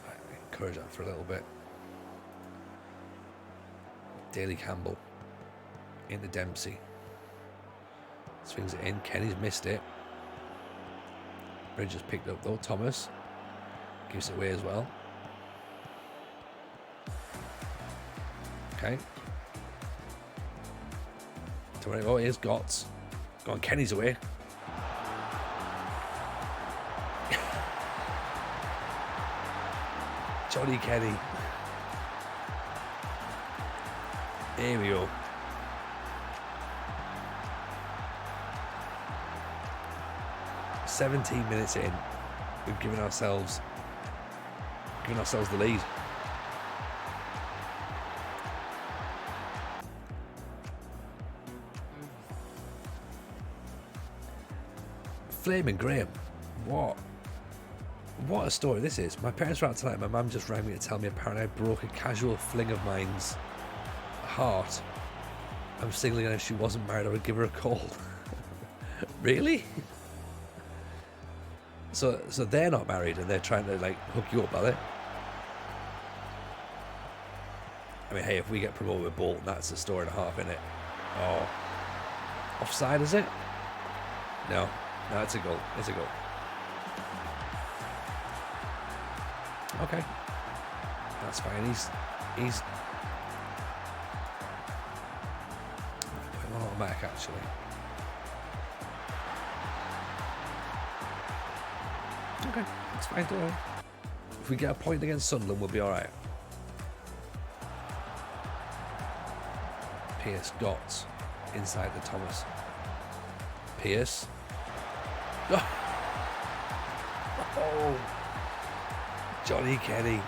Right, encourage that for a little bit. Daly Campbell into Dempsey. Swings it in. Kenny's missed it. Bridges picked up though. Thomas gives it away as well. Okay. Oh, here's Gotts. Go on, Kenny's away. Johnny Kenny. Here we go. "17 minutes in, we've given ourselves the lead. Flaming Graham, what a story this is. My parents were out tonight. My mum just rang me to tell me apparently I broke a casual fling of mine's heart. I'm signaling if she wasn't married I would give her a call." Really? So they're not married and they're trying to like hook you up, are they? I mean, hey, if we get promoted with Bolton, that's a story and a half, isn't it? Oh, offside is it? No, it's a goal. It's a goal. Okay, that's fine. He's put him on automatic actually. Okay, that's fine. Don't worry. If we get a point against Sunderland, we'll be all right. Pearce Gotts inside the Thomas. Pearce. Oh, Johnny Kenny.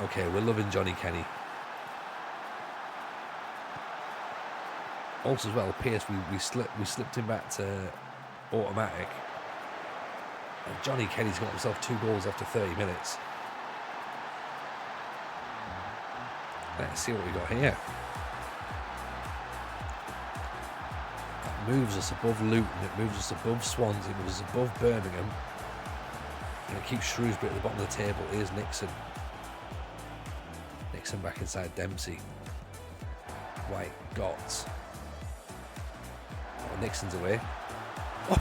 Okay, we're loving Johnny Kenny. Also as well, Pearce, we slipped him back to automatic. And Johnny Kenny's got himself 2 goals after 30 minutes. Let's see what we got here. moves us above Luton, it moves us above Swansea, it moves us above Birmingham, and it keeps Shrewsbury at the bottom of the table. Here's Nixon. Nixon back inside Dempsey. White, Gotts. Oh, Nixon's away. Oh.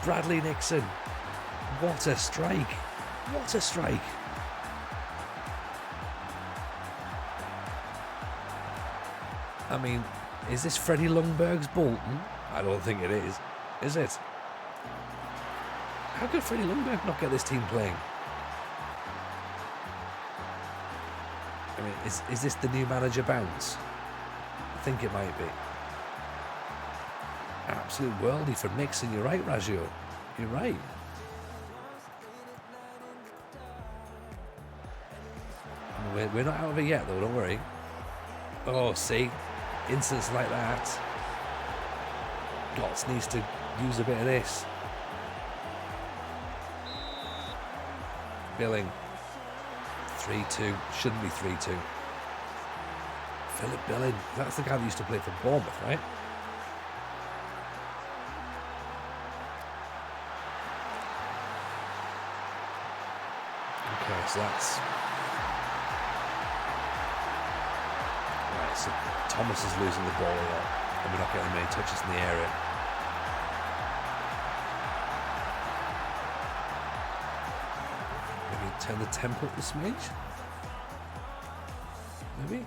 Bradley Nixon. What a strike. What a strike. I mean, is this Freddie Ljungberg's Bolton? I don't think it is it? How could Freddie Ljungberg not get this team playing? I mean, is this the new manager bounce? I think it might be. Absolute worldie from Nixon. You're right, Raggio. You're right. We're not out of it yet, though, don't worry. Oh, see? Incidents like that. Gotts needs to use a bit of this. Billing. 3-2. Shouldn't be 3-2. Philip Billing. That's the guy that used to play for Bournemouth, right? Okay, so that's... Right, so Thomas is losing the ball a lot, and we're not getting many touches in the area. Maybe turn the tempo up the smidge? Maybe?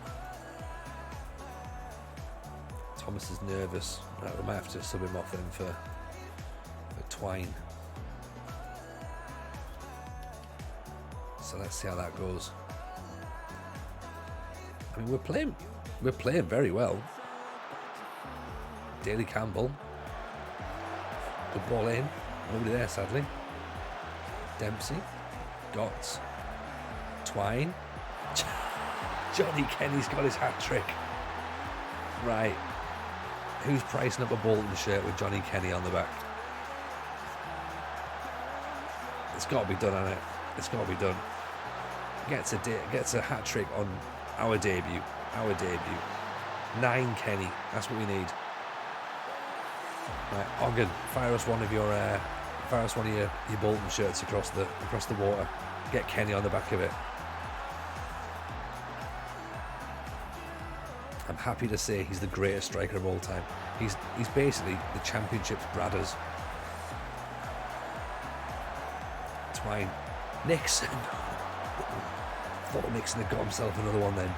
Thomas is nervous. Right, we might have to sub him off then for Twine. So let's see how that goes. I mean, we're playing very well. Daly Campbell. Good ball in. Nobody there, sadly. Dempsey. Gotts. Twine. Johnny Kenny's got his hat trick. Right. Who's pricing up a Bolton shirt with Johnny Kenny on the back? It's got to be done, hasn't it? It's got to be done. Gets a hat trick on our debut. 9 Kenny. That's what we need. Right, Ogden, fire us one of your Bolton shirts across the water. Get Kenny on the back of it. I'm happy to say he's the greatest striker of all time. He's basically the Championship's Bradders. Twine. Nixon. Thought Nixon had got himself another one then.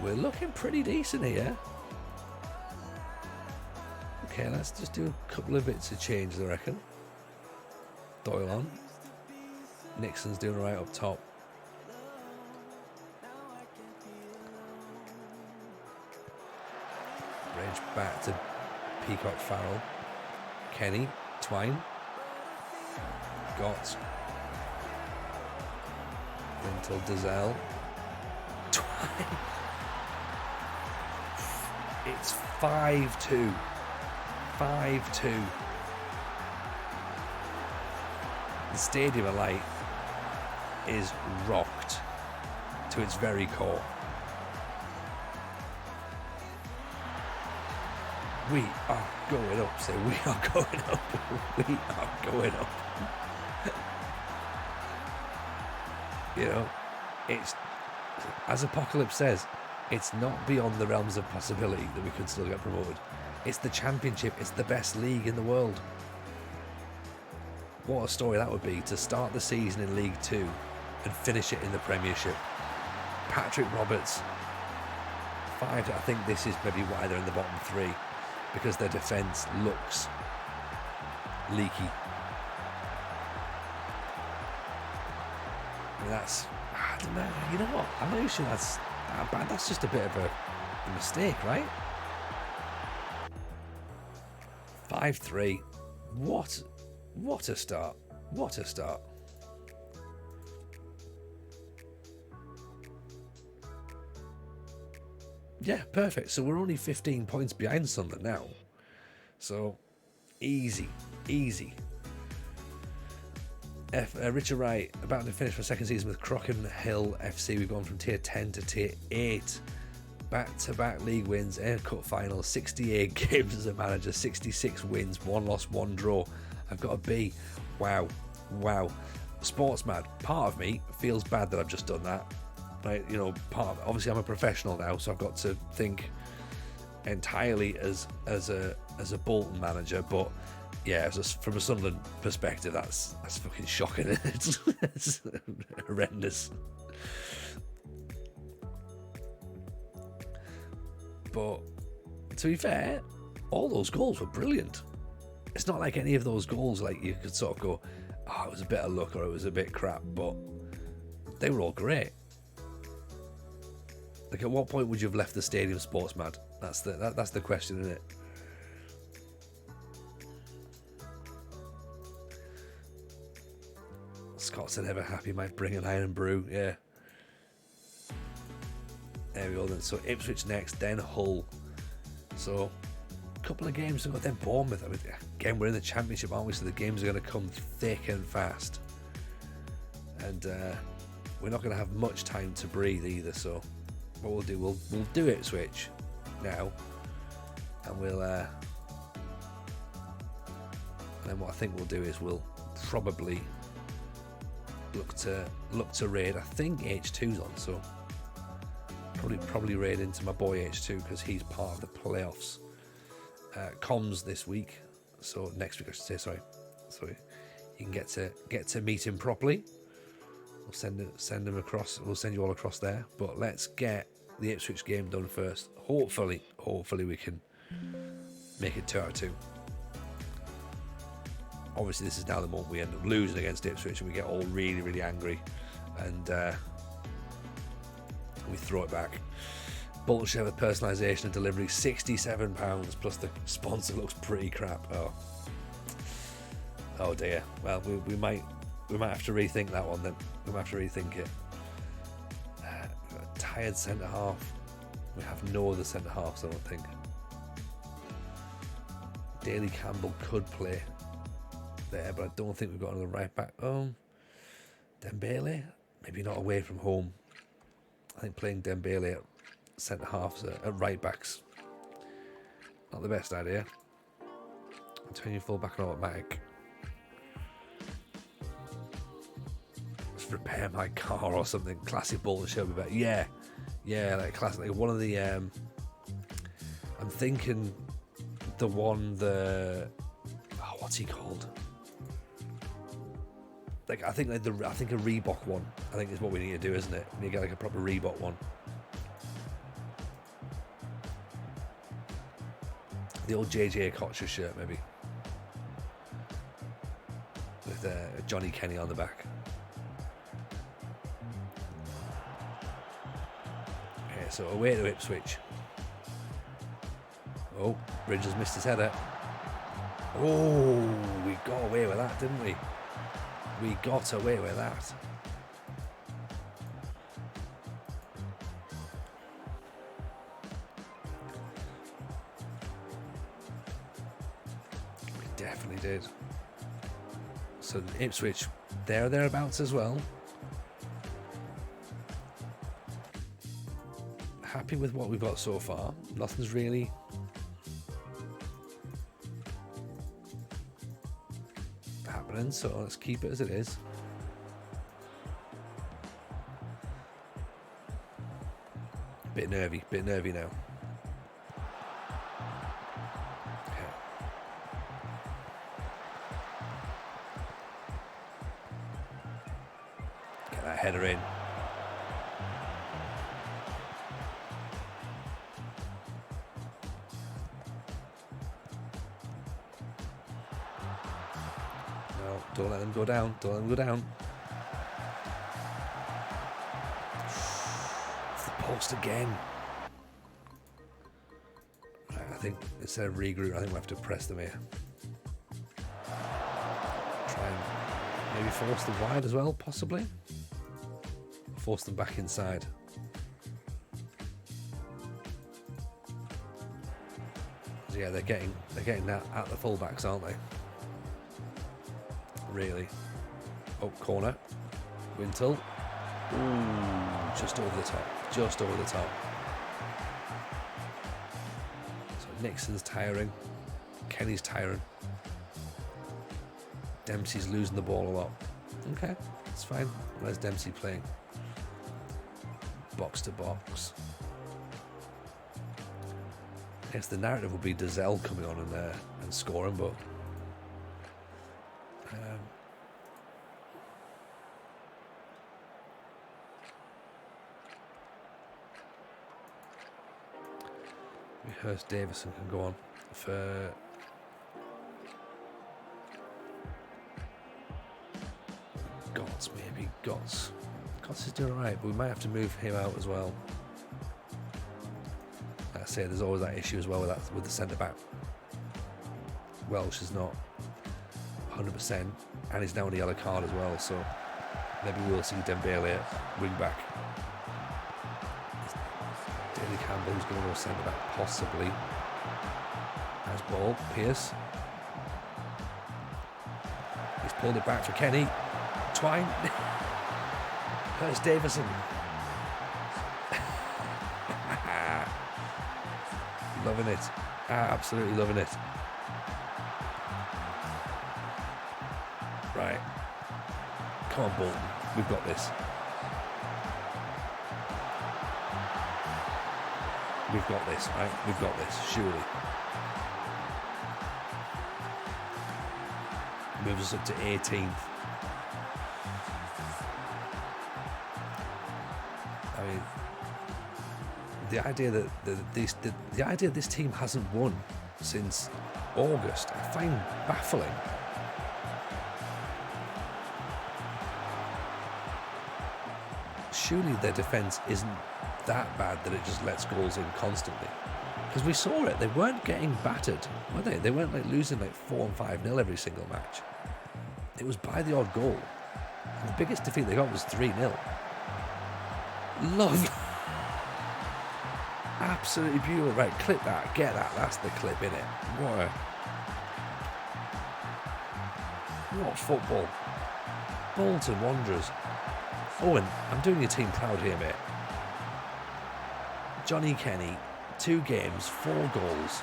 We're looking pretty decent here. Okay, let's just do a couple of bits of change, I reckon. Doyle on. Nixon's doing right up top. Range back to Peacock Farrell. Kenny. Twine. Gotts. Until Dazelle. Twine. It's 5-2. 5-2. The Stadium of Light is rocked to its very core. We are going up, so we are going up. We are going up. You know, it's, as Apocalypse says, it's not beyond the realms of possibility that we could still get promoted. It's the Championship, it's the best league in the world. What a story that would be, to start the season in League 2 and finish it in the Premiership. Patrick Roberts, 5, I think this is maybe why they're in the bottom 3, because their defence looks leaky. I mean, that's, I don't know, you know what, I'm not even sure that's that bad. That's just a bit of a mistake, right? 5-3. What a start. What a start. Yeah, perfect. So we're only 15 points behind Sunderland now. So, easy. Richard Wright, about to finish for second season with Crockenhill FC. We've gone from tier 10 to tier 8. back-to-back league wins and cup finals, 68 games as a manager, 66 wins, 1 loss, 1 draw. I've got a B. Wow. Sports mad. Part of me feels bad that I've just done that. Right, you know, obviously I'm a professional now, so I've got to think entirely as a Bolton manager. But yeah, from a Sunderland perspective, that's fucking shocking. It's horrendous. But to be fair, all those goals were brilliant. It's not like any of those goals like you could sort of go, oh, it was a bit of luck or it was a bit crap, but they were all great. Like, at what point would you have left the stadium sports mad? That's the question, isn't it? Scott's never happy, might bring an iron brew, yeah. There we go then. So Ipswich next, then Hull. So a couple of games ago, then Bournemouth. I mean, again, we're in the Championship, aren't we? So the games are going to come thick and fast. And we're not going to have much time to breathe either. So what we'll do, we'll do Ipswich now. And we'll... and then what I think we'll do is we'll probably look to raid. I think H2's on, so... Probably raid into my boy H2 because he's part of the playoffs. Comms this week, so next week I should say. Sorry, so you can get to meet him properly. We'll send him across. We'll send you all across there. But let's get the Ipswich game done first. Hopefully we can make it 2 out of 2. Obviously, this is now the moment we end up losing against Ipswich and we get all really, really angry and. We throw it back. Bolton share with personalisation and delivery, £67 plus the sponsor looks pretty crap. Oh dear. Well, we might have to rethink that one then. We might have to rethink it. We've got a tired centre half. We have no other centre halves, I don't think. Daly Campbell could play there, but I don't think we've got another right back. Dembele, maybe not away from home. I think playing Dembele at centre halves at right backs not the best idea. Turn your full back on automatic. Let's repair my car or something. Classic Bolton show me better. Yeah, like classic. Like one of the I'm thinking what's he called? I think a Reebok one. I think is what we need to do, isn't it? We need to get like a proper Reebok one. The old JJ Kocher shirt, maybe, with Johnny Kenny on the back. Okay, so away to Ipswich. Oh, Bridges missed his header. Oh, we got away with that, didn't we? We got away with that. We definitely did. So Ipswich, thereabouts as well. Happy with what we've got so far. Nothing's really happening, so let's keep it as it is. Bit nervy now. Okay. Get that header in. Don't let them go down. Don't let them go down. It's the post again. Right, I think instead of regroup, I think we have to press them here. Try and maybe force them wide as well, possibly. Force them back inside. So yeah, they're getting that at the fullbacks, aren't they? Really. Oh, corner. Wintle. Ooh, just over the top. Nixon's tiring. Kenny's tiring. Dempsey's losing the ball a lot. Okay, it's fine. Where's Dempsey playing? Box to box. I guess the narrative would be Dazelle coming on and scoring, but Hurst Davison can go on for Gotts, maybe. Gotts is doing alright, but we might have to move him out as well. Like I say, there's always that issue as well with the centre back. Welsh is not 100%, and he's now on a yellow card as well, so maybe we'll see Dembele at wing back. Daly Campbell, who's going to go centre back, possibly. Nice ball, Pierce. He's pulled it back for Kenny. Twine. Hurst Davison. Loving it. Absolutely loving it. Right. Come on, Bolton. We've got this. We've got this, right? We've got this, surely. Moves us up to 18th. I mean, the idea that this team hasn't won since August, I find baffling. Surely their defence isn't that bad that it just lets goals in constantly. Because we saw it, they weren't getting battered, were they? They weren't like losing like 4 and 5-0 every single match. It was by the odd goal. And the biggest defeat they got was 3-0. Love. Absolutely beautiful. Right, clip that, get that. That's the clip, innit? What football. Bolton Wanderers. Owen, I'm doing your team proud here, mate. Johnny Kenny, 2 games, 4 goals.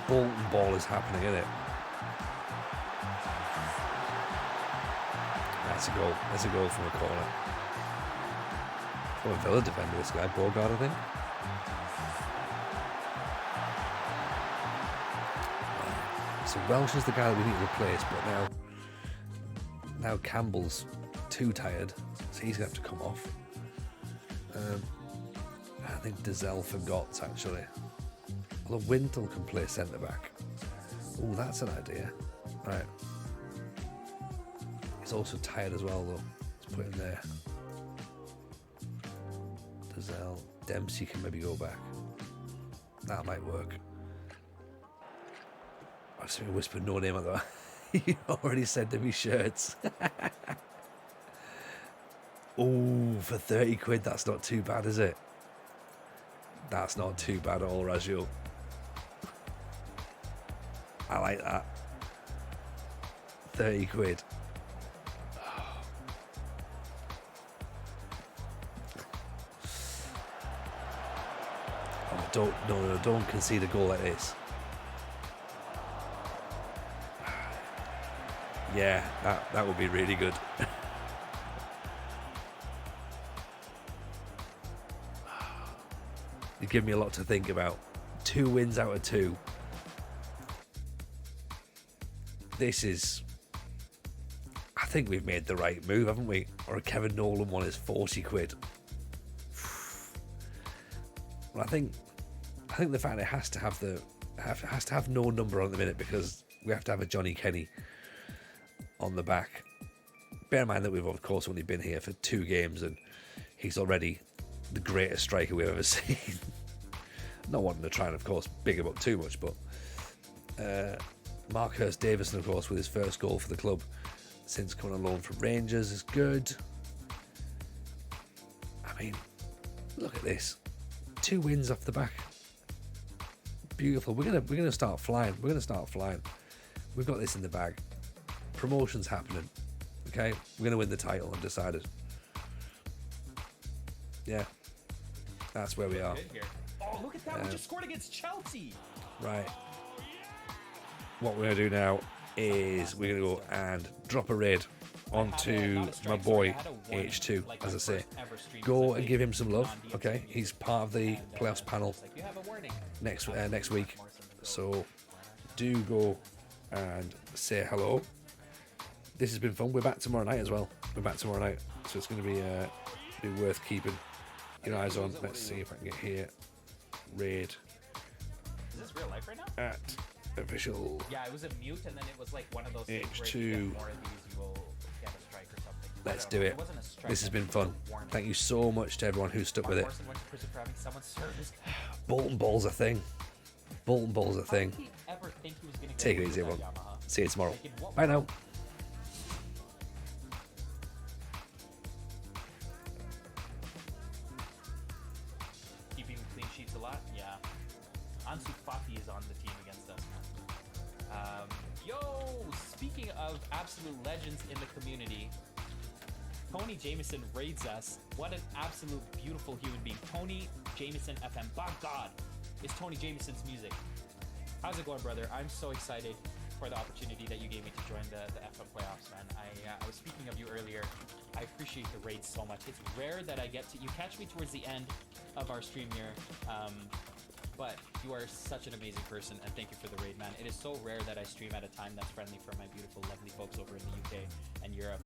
Bolton ball is happening, isn't it? That's a goal. That's a goal from a corner. Former Villa defender, this guy, Borgard, I think. So Welsh is the guy that we need to replace, but now Campbell's too tired, so he's going to have to come off. I think Dazelle for Gotts, actually. Although Wintle can play centre-back. Oh, that's an idea. Right. He's also tired as well, though. Let's put him there. Dazelle. Dempsey can maybe go back. That might work. I was going to whisper no name on that. You already sent me shirts. Oh, for 30 quid, that's not too bad, is it? That's not too bad at all, Raju. I like that. 30 quid. Oh, don't concede a goal like this. Yeah, that would be really good. You give me a lot to think about. 2 wins out of 2. This is... I think we've made the right move, haven't we? Or a Kevin Nolan one is 40 quid. Well, I think the fact it has to have no number on the minute because we have to have a Johnny Kenny on the back. Bear in mind that we've of course only been here for 2 games and he's already the greatest striker we've ever seen. Not wanting to try and of course big him up too much, but Mark Hurst Davison of course with his first goal for the club since coming on loan from Rangers is good. I mean, look at this. 2 wins off the back. Beautiful. We're gonna start flying. We're gonna start flying. We've got this in the bag. Promotion's happening. Okay, we're gonna win the title. I've decided. Yeah, That's where we are. Good here. Oh, look at that! We just scored against Chelsea. Right. What we're going to do now is we're going to go and drop a raid onto my boy H2, as I say. Go and give him some love, okay? He's part of the playoffs panel next week, so do go and say hello. This has been fun. We're back tomorrow night as well. We're back tomorrow night, so it's going to be worth keeping your eyes on. Let's see if I can get here. Raid Is this real life right now? at official. Yeah, it was a mute, and then it was like one of those things where if H2. you get more of these, you will get a strike or something. Let's I don't do know. it. Wasn't a strike, This has I been think it was fun. a warning. Thank you so much to everyone who stuck with it. Morrison went to prison for having someone's service. Bolton Ball's a thing. Bolton Ball's a How thing. did he ever think he was gonna get Take it away easy, with that everyone. Yamaha? See you tomorrow. Like, in what Bye now. world? Keeping clean sheets a lot? Yeah. Ansu Fati is on the team against us, man. Yo, speaking of absolute legends in the community, Tony Jameson raids us. What an absolute beautiful human being. Tony Jameson FM. By God, it's Tony Jameson's music. How's it going, brother? I'm so excited for the opportunity that you gave me to join the FM playoffs, man. I was speaking of you earlier. I appreciate the raid so much. It's rare that I get to... You catch me towards the end of our stream here, but you are such an amazing person, and thank you for the raid, man. It is so rare that I stream at a time that's friendly for my beautiful, lovely folks over in the UK and Europe.